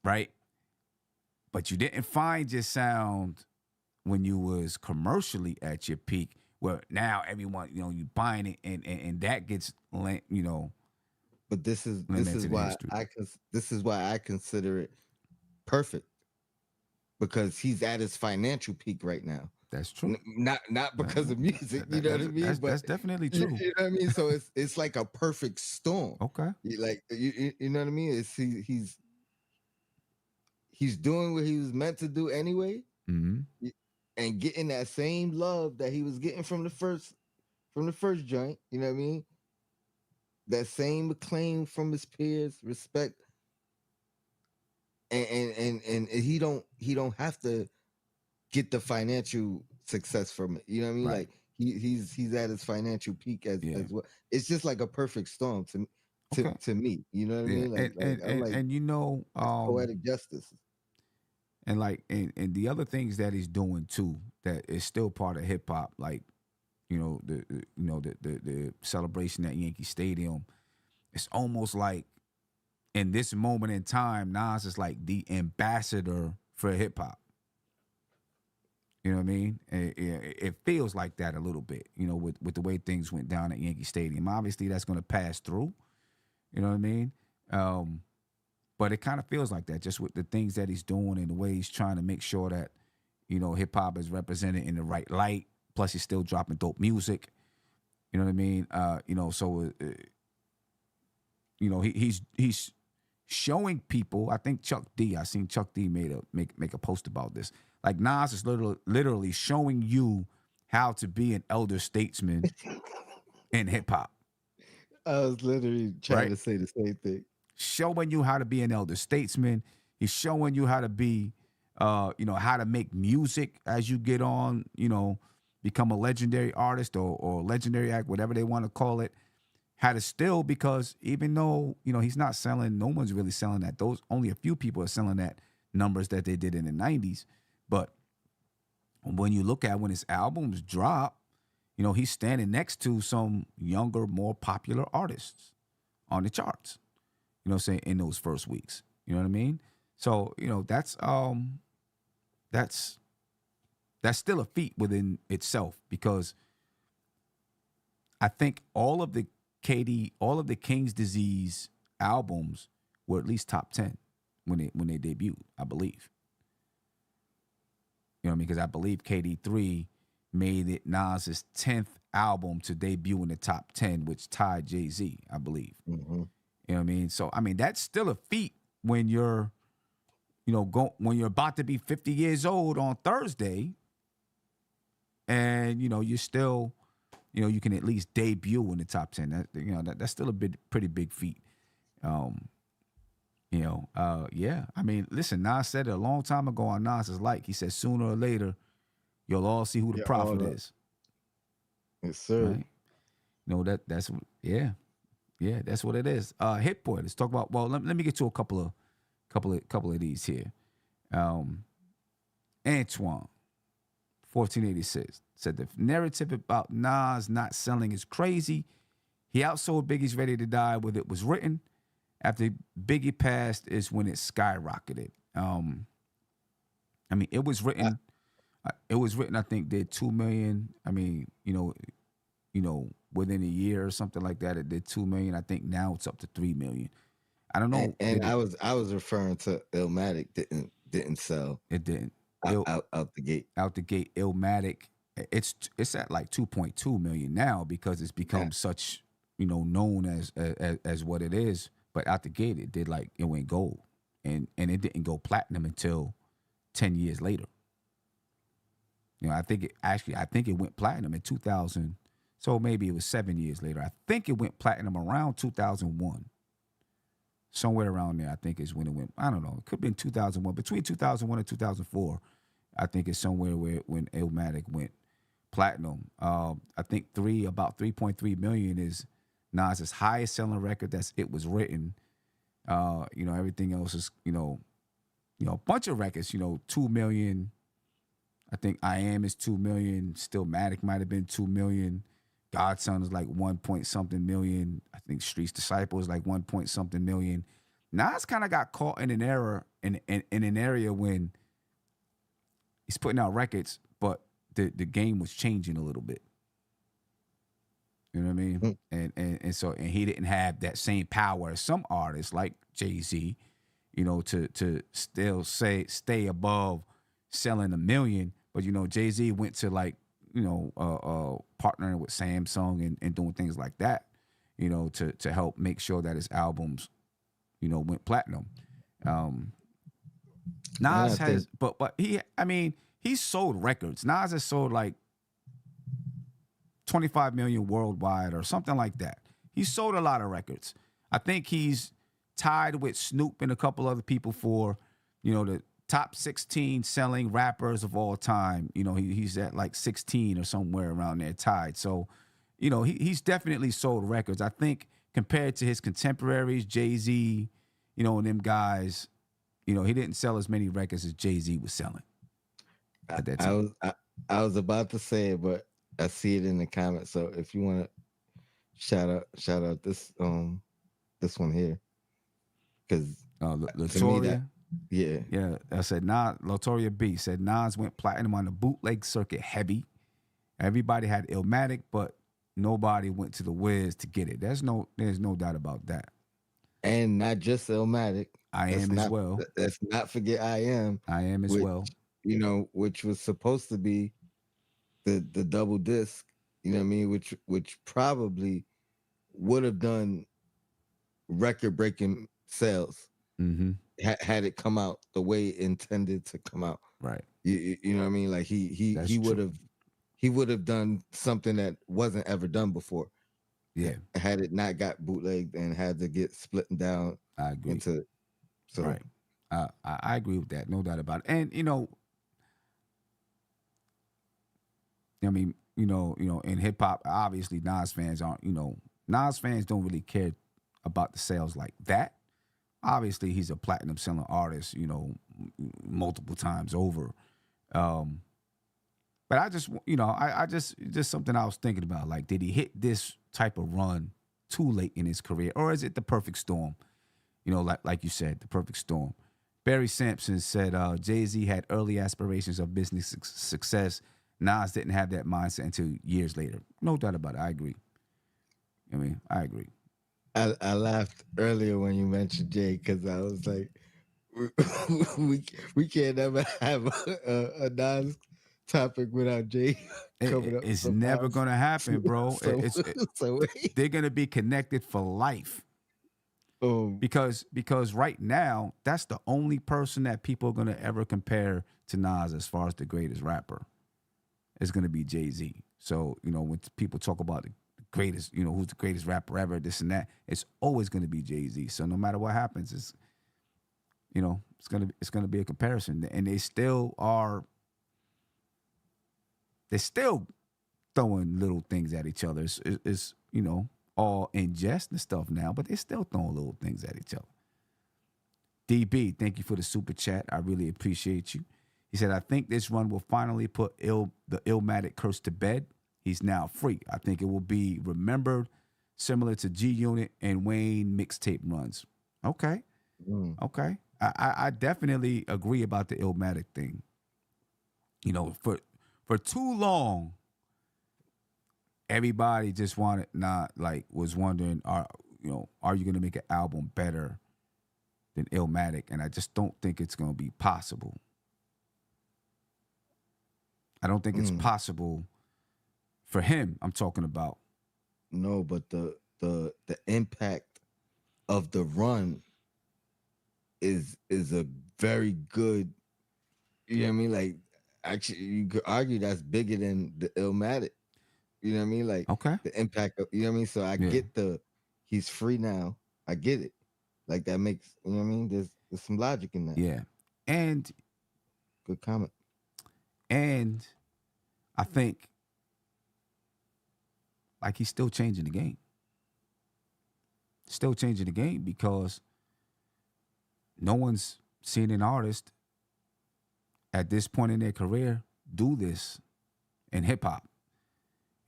[SPEAKER 1] right? But you didn't find your sound when you was commercially at your peak, where now everyone, you buying it, and that gets
[SPEAKER 2] But this is
[SPEAKER 1] limited in
[SPEAKER 2] why
[SPEAKER 1] history.
[SPEAKER 2] this is why I consider it perfect, because he's at his financial peak right now.
[SPEAKER 1] That's true.
[SPEAKER 2] Not
[SPEAKER 1] That-
[SPEAKER 2] because of music, you know what I mean? But
[SPEAKER 1] that's definitely
[SPEAKER 2] you,
[SPEAKER 1] true.
[SPEAKER 2] you know what I mean. So it's like a perfect storm.
[SPEAKER 1] Okay.
[SPEAKER 2] You know what I mean? He's doing what he was meant to do anyway,
[SPEAKER 1] Hmm.
[SPEAKER 2] y- and getting that same love that he was getting from the first joint. You know what I mean? That same acclaim from his peers, respect, and he don't have to get the financial success from it. You know what I mean?
[SPEAKER 1] Right.
[SPEAKER 2] Like he's at his financial peak
[SPEAKER 1] Yeah.
[SPEAKER 2] as well. It's just like a perfect storm to
[SPEAKER 1] Okay.
[SPEAKER 2] to me. You know what I
[SPEAKER 1] Yeah.
[SPEAKER 2] mean? Like
[SPEAKER 1] And
[SPEAKER 2] like
[SPEAKER 1] and
[SPEAKER 2] I'm
[SPEAKER 1] and
[SPEAKER 2] like,
[SPEAKER 1] and
[SPEAKER 2] it's poetic justice.
[SPEAKER 1] and the other things that he's doing too that is still part of hip hop, like the celebration at Yankee Stadium. It's almost like in this moment in time, Nas is like the ambassador for hip hop. You know what I mean? It feels like that a little bit, with the way things went down at Yankee Stadium. Obviously, that's going to pass through. You know what I mean? Um, but it kind of feels like that, just with the things that he's doing and the way he's trying to make sure that hip hop is represented in the right light. Plus, he's still dropping dope music. You know what I mean? So he's showing people. I think Chuck D. I seen Chuck D. Make a post about this. Like Nas is literally showing you how to be an elder statesman in hip hop,
[SPEAKER 2] I was literally trying
[SPEAKER 1] right?
[SPEAKER 2] to say the same thing.
[SPEAKER 1] Showing you how to be an elder statesman. He's showing you how to be, how to make music as you get on, become a legendary artist or legendary act, whatever they want to call it. How to still, because even though, he's not selling, no one's really selling that. Those only a few people are selling that numbers that they did in the 90s. But when you look at when his albums drop, he's standing next to some younger, more popular artists on the charts. Saying in those first weeks. You know what I mean? So, that's that's still a feat within itself because I think all of the King's Disease albums were at least top 10 when they debuted, I believe. You know what I mean? Because I believe KD3 made it Nas's 10th album to debut in the top 10, which tied Jay-Z, I believe.
[SPEAKER 2] Hmm.
[SPEAKER 1] You know what I mean? So I mean that's still a feat when you're when you're about to be 50 years old on Thursday, and you're still, you can at least debut in the top 10. That's still a pretty big feat. Um, yeah. I mean, listen, Nas said it a long time ago on Nas's Like. He said, sooner or later, you'll all see who the
[SPEAKER 2] Yeah,
[SPEAKER 1] prophet
[SPEAKER 2] all up.
[SPEAKER 1] is,
[SPEAKER 2] Yes, sir.
[SPEAKER 1] right? Yeah, yeah, that's what it is. Hit Boy. Let's talk about. Well, let me get to a couple of these here. Um, Antoine, 1486, said the narrative about Nas not selling is crazy. He outsold Biggie's Ready to Die when it was written. After Biggie passed is when it skyrocketed. I mean, it was
[SPEAKER 2] I,
[SPEAKER 1] written. It was written. I think did 2 million. I mean, within a year or something like that, it did 2 million. I think now it's up to 3 million. I don't know.
[SPEAKER 2] and
[SPEAKER 1] Did it?
[SPEAKER 2] I was referring to Illmatic didn't sell
[SPEAKER 1] It didn't. Ill,
[SPEAKER 2] out the gate.
[SPEAKER 1] out the gate, Illmatic. It's at like 2.2 million now because it's
[SPEAKER 2] Yeah.
[SPEAKER 1] become such known as what it is. But out the gate, it did like it went gold, and it didn't go platinum until 10 years later. I think it went platinum in 2000. So maybe it was 7 years later. I think it went platinum around 2001. Somewhere around there, I think is when it went. I don't know. It could have been 2001. Between 2001 and 2004, I think it's somewhere when Illmatic went platinum. I think about 3.3 million is Nas's highest selling record. That's it was written. Everything else is a bunch of records. 2 million. I think I Am is 2 million. Stillmatic might have been 2 million. Godson is like 1 point something million. I think Street's Disciple is like 1 point something million. Nas kind of got caught in an era in an area when he's putting out records, but the game was changing a little bit. You know what I mean?
[SPEAKER 2] Mm.
[SPEAKER 1] And he didn't have that same power as some artists like Jay-Z, to still stay above selling 1 million. But Jay-Z went to like partnering with Samsung and doing things like that, to help make sure that his albums, went platinum. Nas has, but he sold records. Nas has sold like 25 million worldwide or something like that. He sold a lot of records. I think he's tied with Snoop and a couple other people for, the top 16 selling rappers of all time. He's at like 16 or somewhere around there tied. So, he's definitely sold records. I think compared to his contemporaries, Jay-Z, and them guys, he didn't sell as many records as Jay-Z was selling at that time.
[SPEAKER 2] I was about to say it, but I see it in the comments. So if you want to shout out this one here, because to me that
[SPEAKER 1] Yeah. I said Nas. Latoria B said Nas went platinum on the bootleg circuit heavy. Everybody had Illmatic, but nobody went to the Wiz to get it. There's no doubt about that.
[SPEAKER 2] And not just Illmatic.
[SPEAKER 1] I Am as well.
[SPEAKER 2] Let's not forget I Am.
[SPEAKER 1] I Am as well.
[SPEAKER 2] Which was supposed to be the double disc. You know what I mean? Which probably would have done record breaking sales.
[SPEAKER 1] Mm-hmm.
[SPEAKER 2] Had it come out the way it intended to come out.
[SPEAKER 1] Right.
[SPEAKER 2] You know what I mean? Like he would have done something that wasn't ever done before.
[SPEAKER 1] Yeah.
[SPEAKER 2] Had it not got bootlegged and had to get split down.
[SPEAKER 1] I agree.
[SPEAKER 2] Into so
[SPEAKER 1] right. I agree with that. No doubt about it. And in hip hop, obviously Nas fans aren't. Nas fans don't really care about the sales like that. Obviously, he's a platinum selling artist, multiple times over. But I just, I just something I was thinking about. Like, did he hit this type of run too late in his career, or is it the perfect storm? Like you said, the perfect storm. Barry Sampson said Jay-Z had early aspirations of business success. Nas didn't have that mindset until years later. No doubt about it. I agree. I agree.
[SPEAKER 2] I laughed earlier when you mentioned Jay because I was like, we can't ever have a Nas topic without Jay coming up.
[SPEAKER 1] It's never gonna happen, bro.
[SPEAKER 2] So
[SPEAKER 1] they're gonna be connected for life. Because right now, that's the only person that people are gonna ever compare to Nas as far as the greatest rapper. It's gonna be Jay-Z. So when people talk about the greatest, who's the greatest rapper ever, this and that, it's always gonna be Jay-Z. So no matter what happens, it's gonna be a comparison, and they still are. They're still throwing little things at each other. It's all in jest and stuff now, but they're still throwing little things at each other. DB, thank you for the super chat. I really appreciate you. He said, I think this run will finally put the Illmatic curse to bed. He's now free. I think it will be remembered similar to G Unit and Wayne mixtape runs. Okay,
[SPEAKER 2] Mm,
[SPEAKER 1] okay. I definitely agree about the Illmatic thing. You know, for too long, everybody just wanted not like was wondering, are you gonna make an album better than Illmatic? And I just don't think it's gonna be possible. I don't think it's
[SPEAKER 2] mm.
[SPEAKER 1] possible for him. I'm talking about.
[SPEAKER 2] No, but the impact of the run is a very good. You know what I mean? Like, actually, you could argue that's bigger than the Illmatic. You know what I mean? Like
[SPEAKER 1] Okay.
[SPEAKER 2] the impact of, you know what I mean? So I
[SPEAKER 1] Yeah.
[SPEAKER 2] get he's free now. I get it. Like that makes, you know what I mean? There's some logic in that.
[SPEAKER 1] Yeah. And
[SPEAKER 2] Good comment.
[SPEAKER 1] and I think like he's still changing the game. Still changing the game because no one's seen an artist at this point in their career do this in hip hop.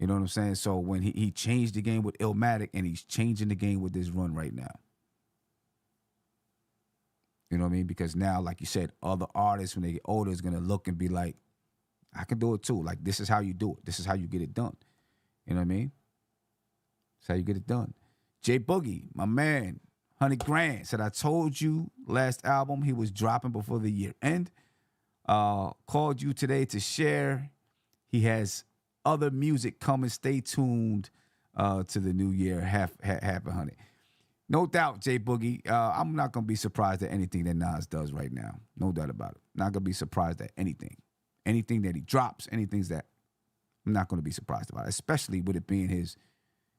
[SPEAKER 1] You know what I'm saying? So when he changed the game with Illmatic and he's changing the game with this run right now. You know what I mean? Because now, like you said, other artists when they get older is gonna look and be like, I can do it too. Like this is how you do it. This is how you get it done. You know what I mean? That's how you get it done. J Boogie, my man, 100 grand, said I told you last album he was dropping before the year end. Called you today to share. He has other music coming. Stay tuned to the new year. Half 100. No doubt, J Boogie. I'm not gonna be surprised at anything that Nas does right now. No doubt about it. Not gonna be surprised at anything. Anything that he drops, anything that I'm not gonna be surprised about, especially with it being his,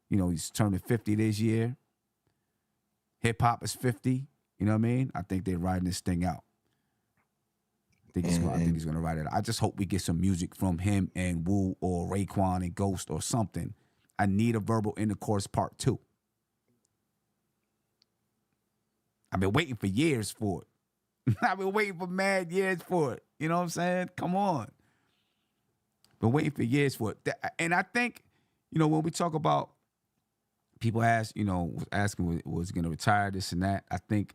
[SPEAKER 1] he's turning 50 this year. Hip hop is 50. You know what I mean? I think they're riding this thing out. I think he's gonna write it out. I just hope we get some music from him and Wu or Raekwon and Ghost or something. I need a verbal intercourse part 2. I've been waiting for years for it. I've been waiting for mad years for it. You know what I'm saying? Come on. Been waiting for years for it. And I think, when we talk about people asking was going to retire this and that. I think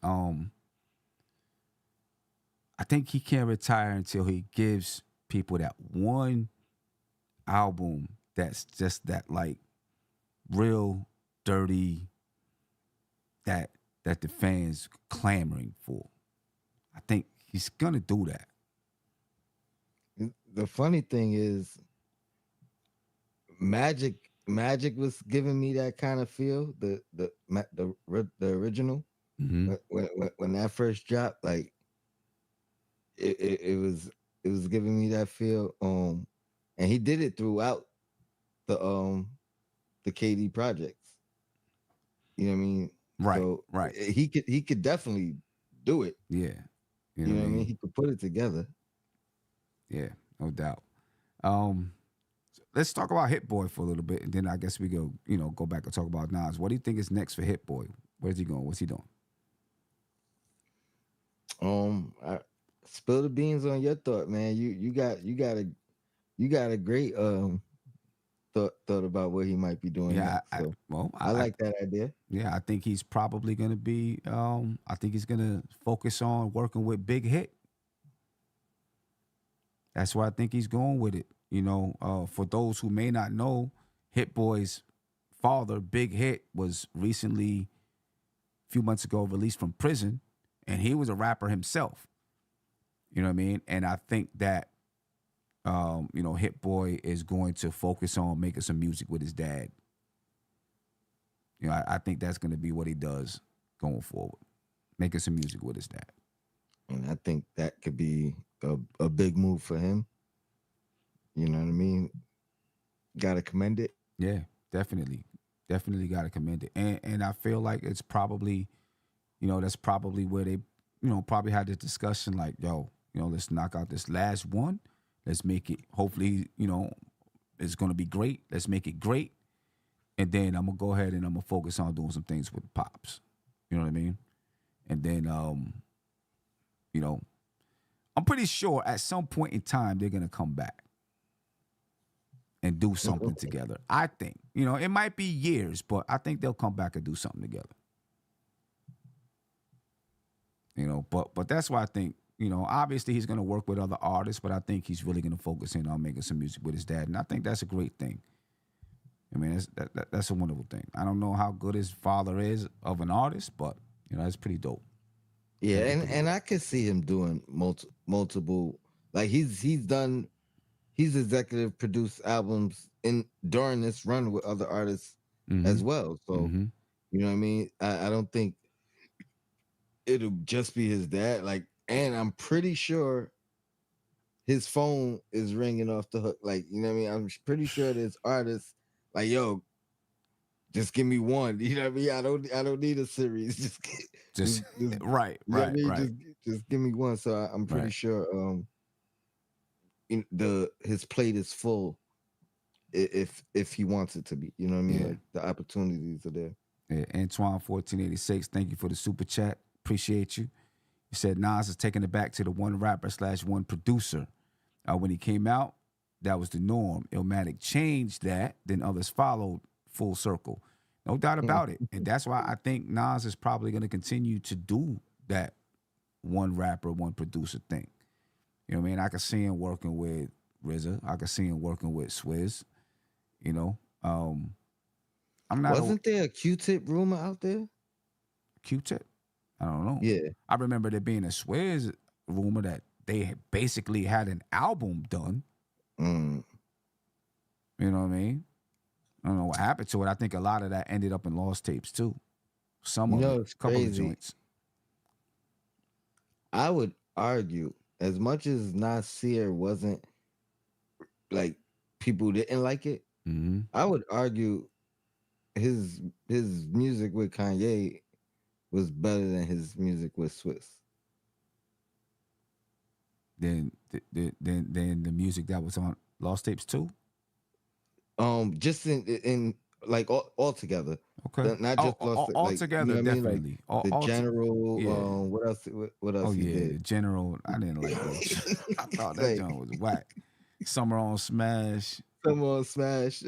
[SPEAKER 1] he can't retire until he gives people that one album that's just that like real dirty that the fans clamoring for. I think he's gonna do that.
[SPEAKER 2] The funny thing is, Magic was giving me that kind of feel. The original
[SPEAKER 1] Mm-hmm.
[SPEAKER 2] when that first dropped, like it was giving me that feel. And he did it throughout the KD projects. You know what I mean?
[SPEAKER 1] Right,
[SPEAKER 2] So
[SPEAKER 1] right.
[SPEAKER 2] he could definitely do it.
[SPEAKER 1] Yeah.
[SPEAKER 2] You know what I mean? He could put it together.
[SPEAKER 1] Yeah, no doubt. Let's talk about HitBoy for a little bit, and then I guess we go back and talk about Nas. What do you think is next for HitBoy? Where's he going? What's he doing?
[SPEAKER 2] Spill the beans on your thought, man. You got a great thought about what he might be doing
[SPEAKER 1] Yeah,
[SPEAKER 2] next. So I
[SPEAKER 1] I
[SPEAKER 2] like that idea.
[SPEAKER 1] yeah, I think he's probably gonna be. I think he's gonna focus on working with Big Hit. That's where I think he's going with it. For those who may not know, Hit Boy's father, Big Hit, was recently, a few months ago, released from prison, and he was a rapper himself. You know what I mean? And I think that, Hit Boy is going to focus on making some music with his dad. I think that's going to be what he does going forward, making some music with his dad.
[SPEAKER 2] And I think that could be a big move for him. You know what I mean? Gotta commend it.
[SPEAKER 1] Yeah, definitely. Definitely got to commend it. And I feel like it's probably, that's probably where they, probably had this discussion like, yo, let's knock out this last one. Let's make it, hopefully, it's going to be great. Let's make it great. And then I'm going to go ahead and I'm going to focus on doing some things with Pops. You know what I mean? And then, I'm pretty sure at some point in time they're going to come back. and do something together. I think, it might be years, but I think they'll come back and do something together. But that's why I think, obviously he's going to work with other artists, but I think he's really going to focus in on making some music with his dad, and I think that's a great thing. I mean, that's a wonderful thing. I don't know how good his father is of an artist, but that's pretty dope.
[SPEAKER 2] Yeah,
[SPEAKER 1] That'd be
[SPEAKER 2] and
[SPEAKER 1] pretty
[SPEAKER 2] and
[SPEAKER 1] dope.
[SPEAKER 2] I could see him doing multiple, like he's executive produced albums in during this run with other artists
[SPEAKER 1] Mm-hmm.
[SPEAKER 2] as well. So
[SPEAKER 1] Mm-hmm.
[SPEAKER 2] you know what I mean. I don't think it'll just be his dad. Like, and I'm pretty sure his phone is ringing off the hook. Like, you know what I mean. I'm pretty sure there's artists like, yo, just give me one. You know what I mean. I don't need a series.
[SPEAKER 1] Just
[SPEAKER 2] just
[SPEAKER 1] right,
[SPEAKER 2] you know what I
[SPEAKER 1] right,
[SPEAKER 2] mean.
[SPEAKER 1] right,
[SPEAKER 2] Just give me one. So I'm pretty
[SPEAKER 1] right.
[SPEAKER 2] sure his plate is full if he wants it to be. You know what I mean?
[SPEAKER 1] Yeah.
[SPEAKER 2] Like the opportunities are there.
[SPEAKER 1] Yeah. Antoine 1486, thank you for the super chat. Appreciate you. You said Nas is taking it back to the one rapper / one producer. When he came out, that was the norm. Illmatic changed that, then others followed full circle. No doubt about it. And that's why I think Nas is probably going to continue to do that one rapper, one producer thing. You know what I mean? I could see him working with RZA. I could see him working with Swizz. You know, I'm not a
[SPEAKER 2] Wasn't there a Q-Tip rumor out there?
[SPEAKER 1] Q-Tip. I don't know.
[SPEAKER 2] Yeah.
[SPEAKER 1] I remember there being a Swizz rumor that they had basically had an album done.
[SPEAKER 2] Mm.
[SPEAKER 1] You know what I mean? I don't know what happened to it. I think a lot of that ended up in lost tapes too. Some
[SPEAKER 2] You
[SPEAKER 1] of
[SPEAKER 2] know,
[SPEAKER 1] it,
[SPEAKER 2] it's
[SPEAKER 1] a couple of
[SPEAKER 2] crazy.
[SPEAKER 1] joints.
[SPEAKER 2] I would argue, as much as Nasir wasn't like people didn't like it,
[SPEAKER 1] Mm-hmm.
[SPEAKER 2] I would argue his his music with Kanye was better than his music with Swiss.
[SPEAKER 1] Then the music that was on lost tapes too.
[SPEAKER 2] Just in like all together.
[SPEAKER 1] Okay.
[SPEAKER 2] Not
[SPEAKER 1] Oh,
[SPEAKER 2] just lost,
[SPEAKER 1] all
[SPEAKER 2] like you know
[SPEAKER 1] together,
[SPEAKER 2] what I mean, like
[SPEAKER 1] definitely. All,
[SPEAKER 2] the
[SPEAKER 1] all to,
[SPEAKER 2] general.
[SPEAKER 1] yeah.
[SPEAKER 2] What else? What
[SPEAKER 1] Oh
[SPEAKER 2] else he
[SPEAKER 1] yeah,
[SPEAKER 2] did?
[SPEAKER 1] the general. I didn't like that. I thought that
[SPEAKER 2] Like
[SPEAKER 1] joint was whack. Summer on Smash,
[SPEAKER 2] come on, Smash.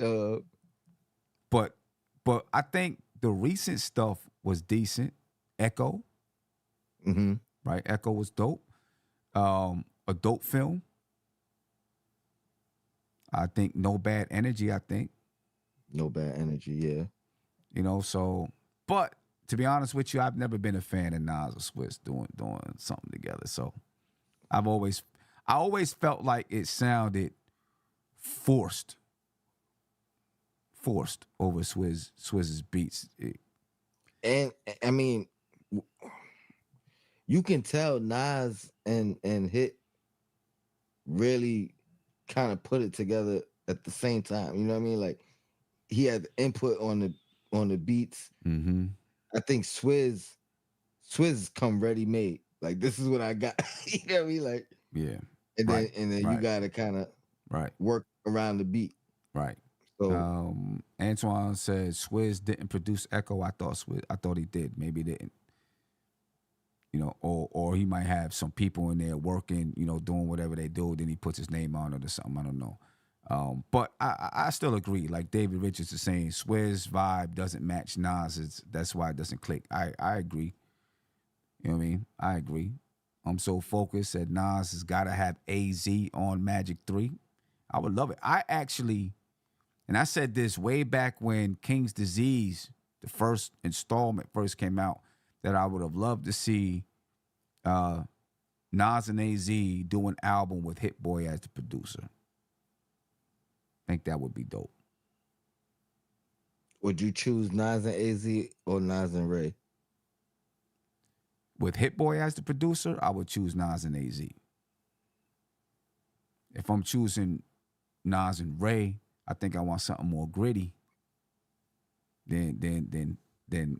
[SPEAKER 1] but I think the recent stuff was decent. Echo,
[SPEAKER 2] Mm-hmm.
[SPEAKER 1] right? Echo was dope. A dope film. I think No Bad Energy. I think
[SPEAKER 2] No bad energy. Yeah.
[SPEAKER 1] so. But to be honest with you, I've never been a fan of Nas or Swiss doing something together. So I always felt like it sounded forced over Swizz's beats.
[SPEAKER 2] And I mean, you can tell Nas and Hit really kind of put it together at the same time. You know what I mean? Like he had input on the beats.
[SPEAKER 1] Mm-hmm.
[SPEAKER 2] I think Swizz come ready made. Like this is what I got. You know what I mean? Like
[SPEAKER 1] Yeah.
[SPEAKER 2] and
[SPEAKER 1] Right.
[SPEAKER 2] then you
[SPEAKER 1] Right.
[SPEAKER 2] gotta kind of
[SPEAKER 1] Right.
[SPEAKER 2] work around the beat.
[SPEAKER 1] Right.
[SPEAKER 2] So
[SPEAKER 1] Antoine said Swizz didn't produce Echo. I thought he did. Maybe he didn't. Or he might have some people in there working, doing whatever they do. Then he puts his name on it or something. I don't know. But I still agree. Like David Richards is saying, Swizz vibe doesn't match Nas's. That's why it doesn't click. I agree. You know what I mean? I agree. I'm so focused that Nas has got to have AZ on Magic 3. I would love it. And I said this way back when King's Disease, the first installment, first came out, that I would have loved to see Nas and AZ do an album with HitBoy as the producer. I think that would be dope.
[SPEAKER 2] would you choose Nas and AZ or Nas and Ray?
[SPEAKER 1] With HitBoy as the producer, I would choose Nas and AZ. If I'm choosing Nas and Ray, I think I want something more gritty than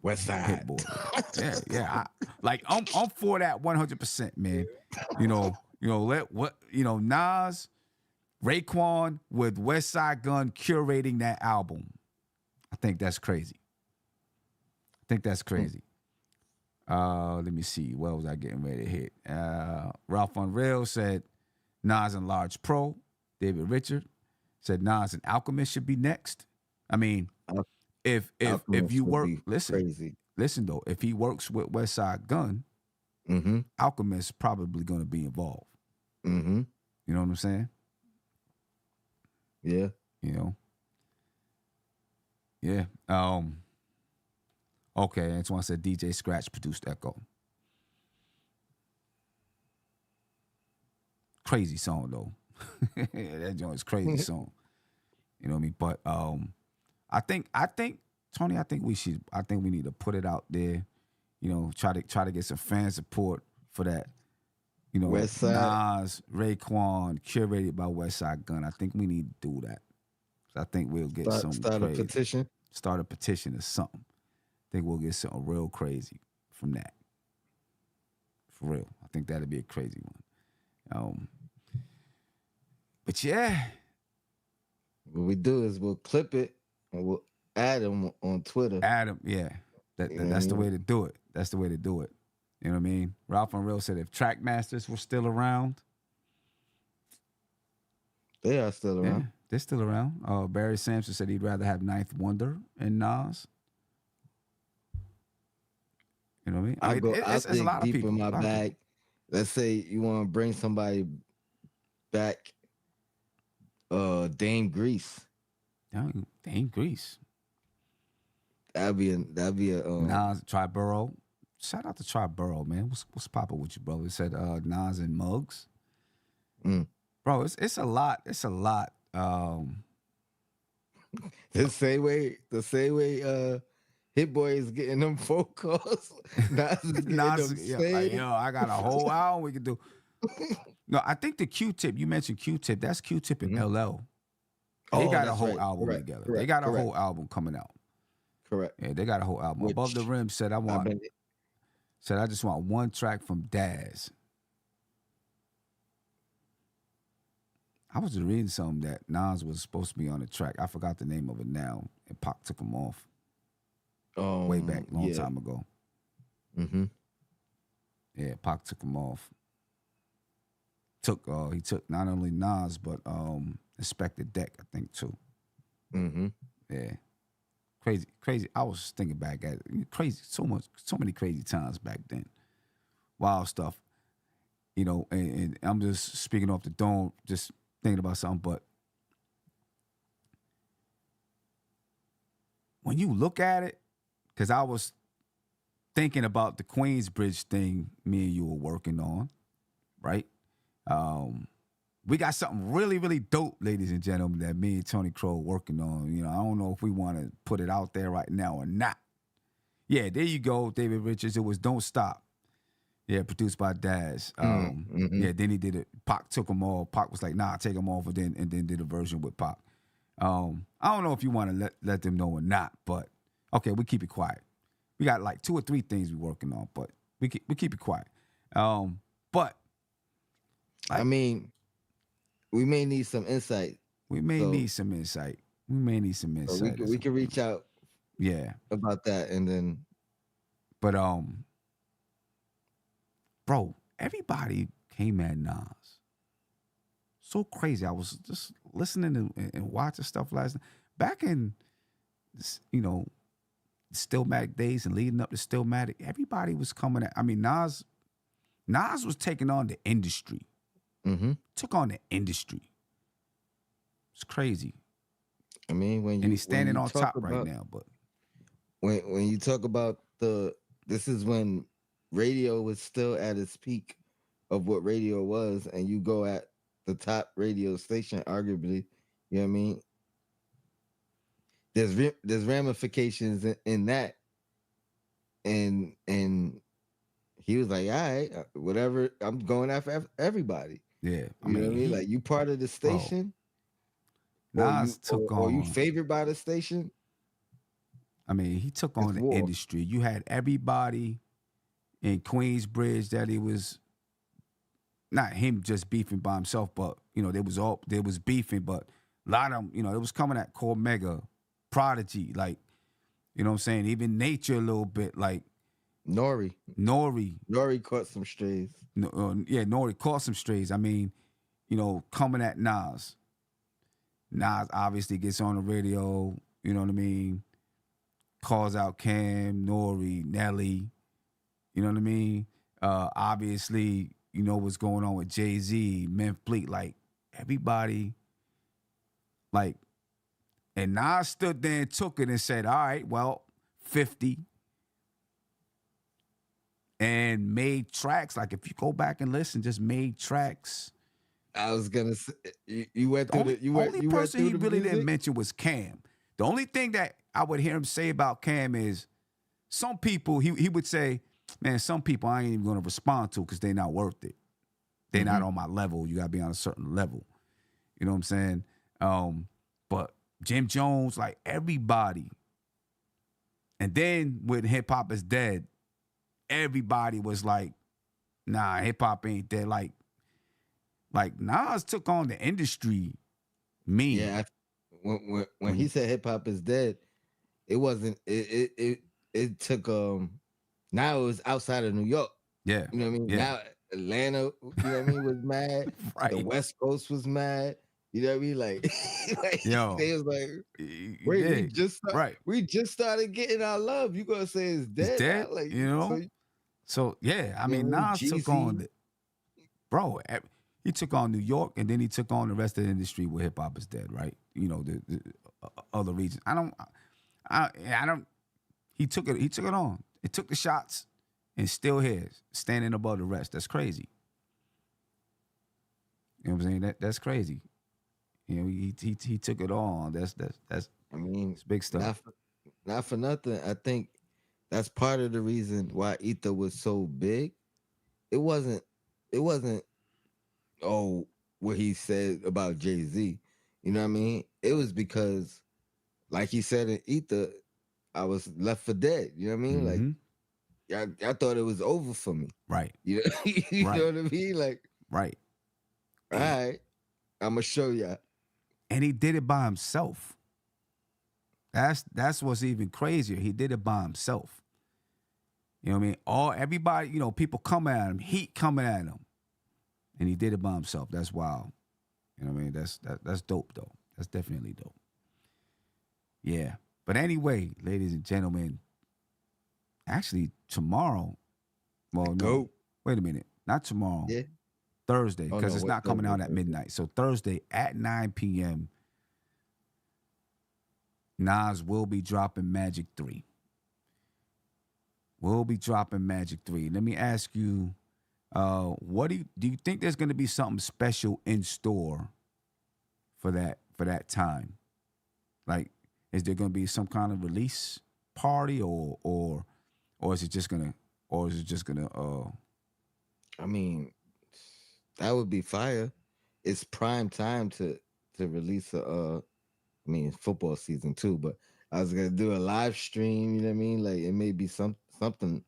[SPEAKER 2] West Side.
[SPEAKER 1] HitBoy. Yeah. I'm for that 100%, man. Nas, Raekwon with West Side Gun curating that album. I think that's crazy. Let me see. What was I getting ready to hit? Ralph Unreal said Nas and Large Pro. David Richard Said Nas and Alchemist should be next. I mean,
[SPEAKER 2] Al-
[SPEAKER 1] if
[SPEAKER 2] Alchemist
[SPEAKER 1] you
[SPEAKER 2] would
[SPEAKER 1] work,
[SPEAKER 2] be
[SPEAKER 1] listen,
[SPEAKER 2] crazy.
[SPEAKER 1] listen though, if he works with West Side Gun,
[SPEAKER 2] Mm-hmm.
[SPEAKER 1] Alchemist probably going to be involved.
[SPEAKER 2] Mm-hmm.
[SPEAKER 1] You know what I'm saying?
[SPEAKER 2] Yeah.
[SPEAKER 1] You know, yeah. Okay, Antoine said DJ Scratch produced Echo. Crazy song though. That joint is crazy song. You know what I mean? But I think Tony, I think we need to put it out there. You know, try to get some fan support for that. You know,
[SPEAKER 2] West Side.
[SPEAKER 1] Nas, Raekwon, curated by West Side Gun. I think we need to do that. So I think we'll get something
[SPEAKER 2] Start a
[SPEAKER 1] crazy.
[SPEAKER 2] petition.
[SPEAKER 1] Start a petition or something. I think we'll get something real crazy from that. For real. I think that'd be a crazy one. But yeah,
[SPEAKER 2] What we do is we'll clip it and we'll add them on Twitter.
[SPEAKER 1] Adam, yeah.
[SPEAKER 2] You know what I
[SPEAKER 1] That's the
[SPEAKER 2] mean?
[SPEAKER 1] way to do it. That's the way to do it. You know what I mean? Ralph and Real said if Trackmasters were still around,
[SPEAKER 2] They are still
[SPEAKER 1] yeah,
[SPEAKER 2] around.
[SPEAKER 1] they're still around. Barry Sampson said he'd rather have Ninth Wonder and Nas. You know what I mean?
[SPEAKER 2] I'll go. I'll
[SPEAKER 1] It's a
[SPEAKER 2] dig
[SPEAKER 1] lot of
[SPEAKER 2] deep
[SPEAKER 1] people.
[SPEAKER 2] in my
[SPEAKER 1] A lot of people.
[SPEAKER 2] bag. Let's say you want to bring somebody back. Dame Grease.
[SPEAKER 1] Dang Grease.
[SPEAKER 2] That'd be a.
[SPEAKER 1] Nas, Triborough. Shout out to Triborough, man. What's poppin' with you, bro? It said Nas and Muggs.
[SPEAKER 2] Mm.
[SPEAKER 1] Bro, it's a lot. It's a lot.
[SPEAKER 2] The same way. HitBoy is getting them phone calls. Nas is getting
[SPEAKER 1] Nas,
[SPEAKER 2] them
[SPEAKER 1] yeah,
[SPEAKER 2] same.
[SPEAKER 1] like, yo, I got a whole album we could do. No, I think the Q-Tip, you mentioned Q-Tip, that's Q-Tip and
[SPEAKER 2] Mhm.
[SPEAKER 1] LL. They got a
[SPEAKER 2] that's
[SPEAKER 1] whole
[SPEAKER 2] right.
[SPEAKER 1] album
[SPEAKER 2] Correct,
[SPEAKER 1] together.
[SPEAKER 2] correct,
[SPEAKER 1] They got a
[SPEAKER 2] correct.
[SPEAKER 1] whole album coming out.
[SPEAKER 2] Correct.
[SPEAKER 1] Yeah, they got a whole album.
[SPEAKER 2] Which
[SPEAKER 1] Above the Rim said I just want one track from Daz. I was just reading something that Nas was supposed to be on the track. I forgot the name of it now, and Pac took him off way back, long
[SPEAKER 2] yeah.
[SPEAKER 1] time ago.
[SPEAKER 2] Mm-hmm.
[SPEAKER 1] Yeah, Pac took him off. He took not only Nas but Inspector Deck, I think too.
[SPEAKER 2] Mm-hmm.
[SPEAKER 1] Yeah, crazy. I was thinking back at it. Crazy, so many crazy times back then. Wild stuff, you know. And I'm just speaking off the dome, just thinking about something. But when you look at it, because I was thinking about the Queensbridge thing, me and you were working on, right? We got something really, really dope, ladies and gentlemen, that me and Tony Crow working on. You know, I don't know if we want to put it out there right now or not. Yeah, there you go, David Richards. It was Don't Stop. Yeah, produced by Daz.
[SPEAKER 2] Mm-hmm.
[SPEAKER 1] Yeah, then he did it. Pac took them all. Pac was like, nah, take them off, and then did a version with Pac. I don't know if you want to let them know or not, but okay, we keep it quiet. We got like 2 or 3 things we're working on, but we keep it quiet. But
[SPEAKER 2] I mean, we may need some insight.
[SPEAKER 1] we may need some insight.
[SPEAKER 2] So we can reach out.
[SPEAKER 1] Yeah.
[SPEAKER 2] About that, and then.
[SPEAKER 1] But bro, everybody came at Nas. So crazy. I was just listening and watching stuff last night. Back in, you know, Stillmatic days and leading up to Stillmatic, everybody was coming at. I mean, Nas was taking on the industry.
[SPEAKER 2] Mm-hmm.
[SPEAKER 1] Took on the industry. It's crazy.
[SPEAKER 2] I mean,
[SPEAKER 1] and he's standing on top right now. But
[SPEAKER 2] when you talk about this is when radio was still at its peak of what radio was, and you go at the top radio station, arguably, you know what I mean? There's ramifications in that, and he was like, all right, whatever, I'm going after everybody.
[SPEAKER 1] Yeah,
[SPEAKER 2] I mean, know what I mean? Like, you part of the station,
[SPEAKER 1] Nas took on.
[SPEAKER 2] Or you favored by the station.
[SPEAKER 1] I mean, he took on the industry. You had everybody in Queensbridge that he was, not him just beefing by himself, but, you know, they was beefing, but a lot of them, you know, it was coming at Cormega, Prodigy, like, you know what I'm saying? Even Nature a little bit, like.
[SPEAKER 2] Nori caught some strays.
[SPEAKER 1] Nori caught some strays. I mean, you know, coming at Nas. Nas obviously gets on the radio, you know what I mean? Calls out Cam, Nori, Nelly, you know what I mean? Obviously, you know what's going on with Jay-Z, Memphis Bleak, like everybody, like, and Nas stood there and took it and said, all right, well, 50, and made tracks. Like if you go back and listen, just made tracks.
[SPEAKER 2] I was gonna say you went
[SPEAKER 1] The
[SPEAKER 2] through
[SPEAKER 1] only
[SPEAKER 2] the
[SPEAKER 1] only
[SPEAKER 2] you went
[SPEAKER 1] person
[SPEAKER 2] through
[SPEAKER 1] he
[SPEAKER 2] the
[SPEAKER 1] really didn't
[SPEAKER 2] music.
[SPEAKER 1] mention was Cam. The only thing that I would hear him say about Cam is some people he would say, man, some people I ain't even gonna respond to because they're not worth it. They're not
[SPEAKER 2] Mhm.
[SPEAKER 1] on my level. You gotta be on a certain level. You know what I'm saying? But Jim Jones, like everybody, and then when hip hop is dead, everybody was like, nah, hip hop ain't dead. Like Nas took on the industry
[SPEAKER 2] Yeah,
[SPEAKER 1] mean.
[SPEAKER 2] when he
[SPEAKER 1] When
[SPEAKER 2] said hip hop is dead, it wasn't. It took Now it was outside of New York.
[SPEAKER 1] yeah,
[SPEAKER 2] You know what I mean?
[SPEAKER 1] yeah,
[SPEAKER 2] Now Atlanta, you know what I mean, was mad. The
[SPEAKER 1] right.
[SPEAKER 2] West Coast was mad. You know what I mean? Like, like
[SPEAKER 1] Yo,
[SPEAKER 2] they was like, wait,
[SPEAKER 1] yeah, right.
[SPEAKER 2] we just started getting our love. You gonna say it's
[SPEAKER 1] It's
[SPEAKER 2] dead now?
[SPEAKER 1] dead,
[SPEAKER 2] Like,
[SPEAKER 1] you
[SPEAKER 2] so
[SPEAKER 1] know.
[SPEAKER 2] you
[SPEAKER 1] So yeah, I
[SPEAKER 2] know
[SPEAKER 1] mean,
[SPEAKER 2] what I mean?
[SPEAKER 1] Nas took on
[SPEAKER 2] Jeezy.
[SPEAKER 1] the bro. He took on New York, and then he took on the rest of the industry where hip hop is dead, right? You know, the other regions. I don't. He took it. He took it on. It took the shots, and still here, standing above the rest. That's crazy. You know what I'm saying? That's crazy. You know, he took it on.
[SPEAKER 2] I mean,
[SPEAKER 1] That's big stuff.
[SPEAKER 2] not for nothing. I think that's part of the reason why Ether was so big. It wasn't. It wasn't. Oh, what he said about Jay-Z. You know what I mean? It was because, like he said in Ether, I was left for dead. You know what I mean? Like
[SPEAKER 1] Mm-hmm.
[SPEAKER 2] I thought it was over for me.
[SPEAKER 1] Right.
[SPEAKER 2] You know, you know
[SPEAKER 1] Right.
[SPEAKER 2] what I mean? Like,
[SPEAKER 1] Right.
[SPEAKER 2] all
[SPEAKER 1] And,
[SPEAKER 2] right, I'm gonna show y'all.
[SPEAKER 1] and he did it by himself. That's what's even crazier. He did it by himself. You know what I mean? Everybody, you know, people coming at him, heat coming at him, and he did it by himself. That's wild. You know what I mean? That's dope though. That's definitely dope. Yeah. But anyway, ladies and gentlemen, actually tomorrow.
[SPEAKER 2] The
[SPEAKER 1] Well, no,
[SPEAKER 2] goat.
[SPEAKER 1] wait a minute. Not tomorrow.
[SPEAKER 2] Yeah.
[SPEAKER 1] Thursday,
[SPEAKER 2] Oh
[SPEAKER 1] because
[SPEAKER 2] no,
[SPEAKER 1] it's
[SPEAKER 2] what
[SPEAKER 1] not coming
[SPEAKER 2] Thursday?
[SPEAKER 1] out at
[SPEAKER 2] Thursday.
[SPEAKER 1] midnight. So Thursday at 9 p.m., Nas will be dropping Magic 3. We'll be dropping Magic 3. Let me ask you, what do you think there's gonna be something special in store for that time? Like, is there gonna be some kind of release party or is it just gonna
[SPEAKER 2] I mean, that would be fire. It's prime time to release a. I mean, it's football season too, but I was gonna do a live stream. You know what I mean? Like it may be something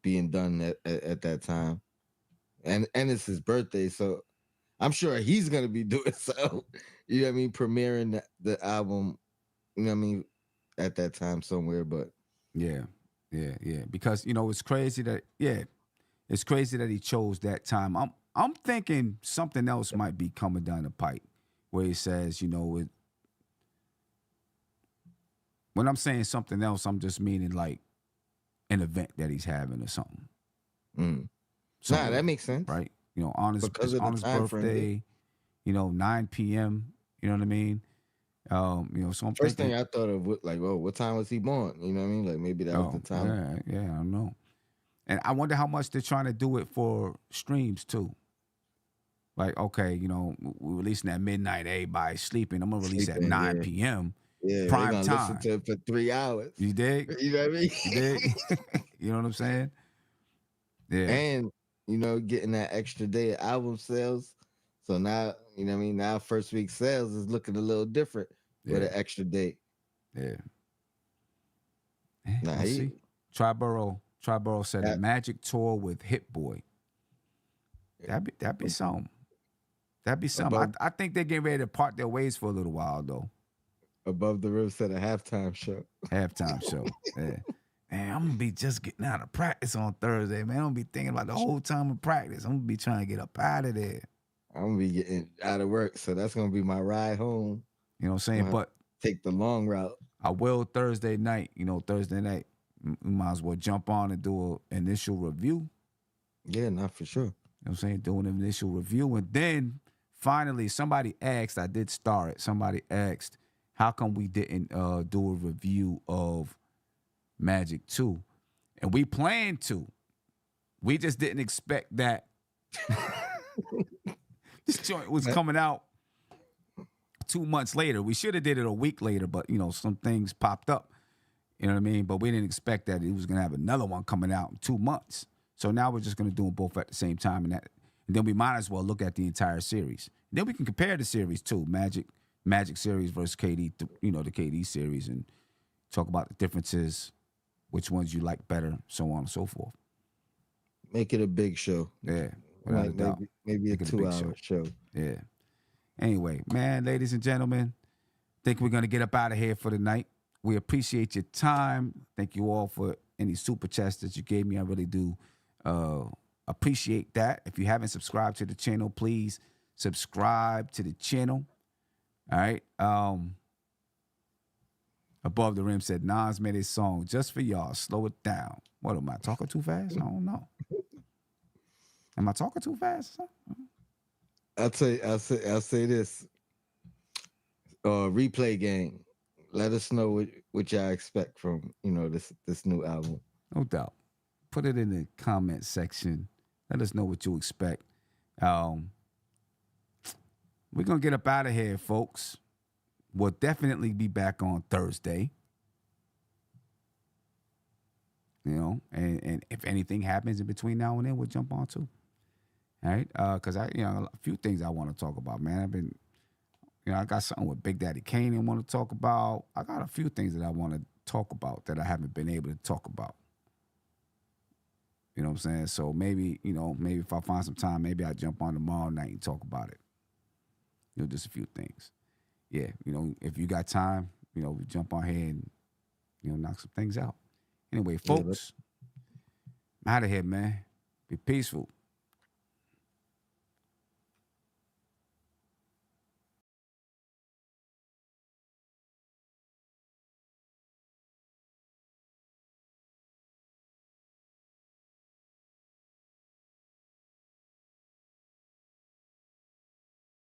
[SPEAKER 2] being done at that time, and it's his birthday, so I'm sure he's gonna be doing so. You know what I mean? Premiering the album. You know what I mean? At that time somewhere, but
[SPEAKER 1] yeah, yeah. Because you know it's crazy that he chose that time. I'm thinking something else might be coming down the pipe, where he says, you know, when I'm saying something else, I'm just meaning like an event that he's having or something,
[SPEAKER 2] mm. Nah, that
[SPEAKER 1] somewhere,
[SPEAKER 2] makes sense
[SPEAKER 1] right? You know, on his
[SPEAKER 2] because of the
[SPEAKER 1] on his
[SPEAKER 2] time frame. Yeah.
[SPEAKER 1] birthday, you know, 9 p.m. You know what I mean? You know, so I'm
[SPEAKER 2] First
[SPEAKER 1] thinking,
[SPEAKER 2] thing I thought of, like, oh, what time was he born? You know what I mean? Like maybe that was the
[SPEAKER 1] oh
[SPEAKER 2] time.
[SPEAKER 1] yeah, yeah, I don't know. And I wonder how much they're trying to do it for streams too. Like, okay, you know, we're releasing at midnight, everybody's sleeping. I'm gonna release at
[SPEAKER 2] Sleeping,
[SPEAKER 1] 9
[SPEAKER 2] yeah.
[SPEAKER 1] p.m.
[SPEAKER 2] Yeah, they're
[SPEAKER 1] prime
[SPEAKER 2] gonna listen
[SPEAKER 1] time.
[SPEAKER 2] to it for 3 hours.
[SPEAKER 1] You dig?
[SPEAKER 2] You know what I mean?
[SPEAKER 1] You dig? You know what I'm saying? Yeah,
[SPEAKER 2] And getting that extra day of album sales. So now, you know what I mean? Now first week sales is looking a little different with
[SPEAKER 1] yeah,
[SPEAKER 2] an extra day.
[SPEAKER 1] yeah.
[SPEAKER 2] Nah,
[SPEAKER 1] We'll see. Triborough said a
[SPEAKER 2] that
[SPEAKER 1] magic tour with HitBoy. That'd be something. That'd be something.
[SPEAKER 2] above
[SPEAKER 1] I think they're getting ready to part their ways for a little while though.
[SPEAKER 2] above the rim said a halftime show.
[SPEAKER 1] Halftime show. Yeah. Man, I'm gonna be just getting out of practice on Thursday, man. I'm gonna be thinking about the whole time of practice. I'm gonna be trying to get up out of there.
[SPEAKER 2] I'm gonna be getting out of work, so that's gonna be my ride home.
[SPEAKER 1] You know what I'm saying?
[SPEAKER 2] Gonna
[SPEAKER 1] But
[SPEAKER 2] take the long route.
[SPEAKER 1] I will Thursday night. Thursday night, we might as well jump on and do an initial review.
[SPEAKER 2] Yeah, not for sure.
[SPEAKER 1] You know what I'm saying? Do an initial review. And then finally, somebody asked, I did star it. Somebody asked, how come we didn't do a review of Magic 2? And we planned to. We just didn't expect that this joint was coming out 2 months later. We should have did it a week later, but some things popped up. You know what I mean? But we didn't expect that it was gonna have another one coming out in 2 months. So now we're just gonna do them both at the same time, and then we might as well look at the entire series. Then we can compare the series too, Magic series versus KD, the KD series, and talk about the differences, which ones you like better, so on and so forth.
[SPEAKER 2] Make it a big show.
[SPEAKER 1] Yeah, without a doubt.
[SPEAKER 2] Maybe a
[SPEAKER 1] Make it a big
[SPEAKER 2] 2-hour show.
[SPEAKER 1] Yeah. Anyway, man, ladies and gentlemen, think we're gonna get up out of here for the night. We appreciate your time. Thank you all for any super chats that you gave me. I really do appreciate that. If you haven't subscribed to the channel, please subscribe to the channel. All right. Above the Rim said, Nas made a song just for y'all. Slow it down. What, am I talking too fast? I don't know. Am I talking too fast?
[SPEAKER 2] I'll say this. Replay game. Let us know what y'all expect from this new album.
[SPEAKER 1] No doubt. Put it in the comment section. Let us know what you expect. We're gonna get up out of here, folks. We'll definitely be back on Thursday. And if anything happens in between now and then, we'll jump on too. All right, because a few things I want to talk about, man. I've been, I got something with Big Daddy Kane I want to talk about. I got a few things that I want to talk about that I haven't been able to talk about. You know what I'm saying? So maybe if I find some time, maybe I'll jump on tomorrow night and talk about it. Just a few things. Yeah, if you got time, we jump on here and, knock some things out. Anyway, folks, I'm out of here, man. Be peaceful.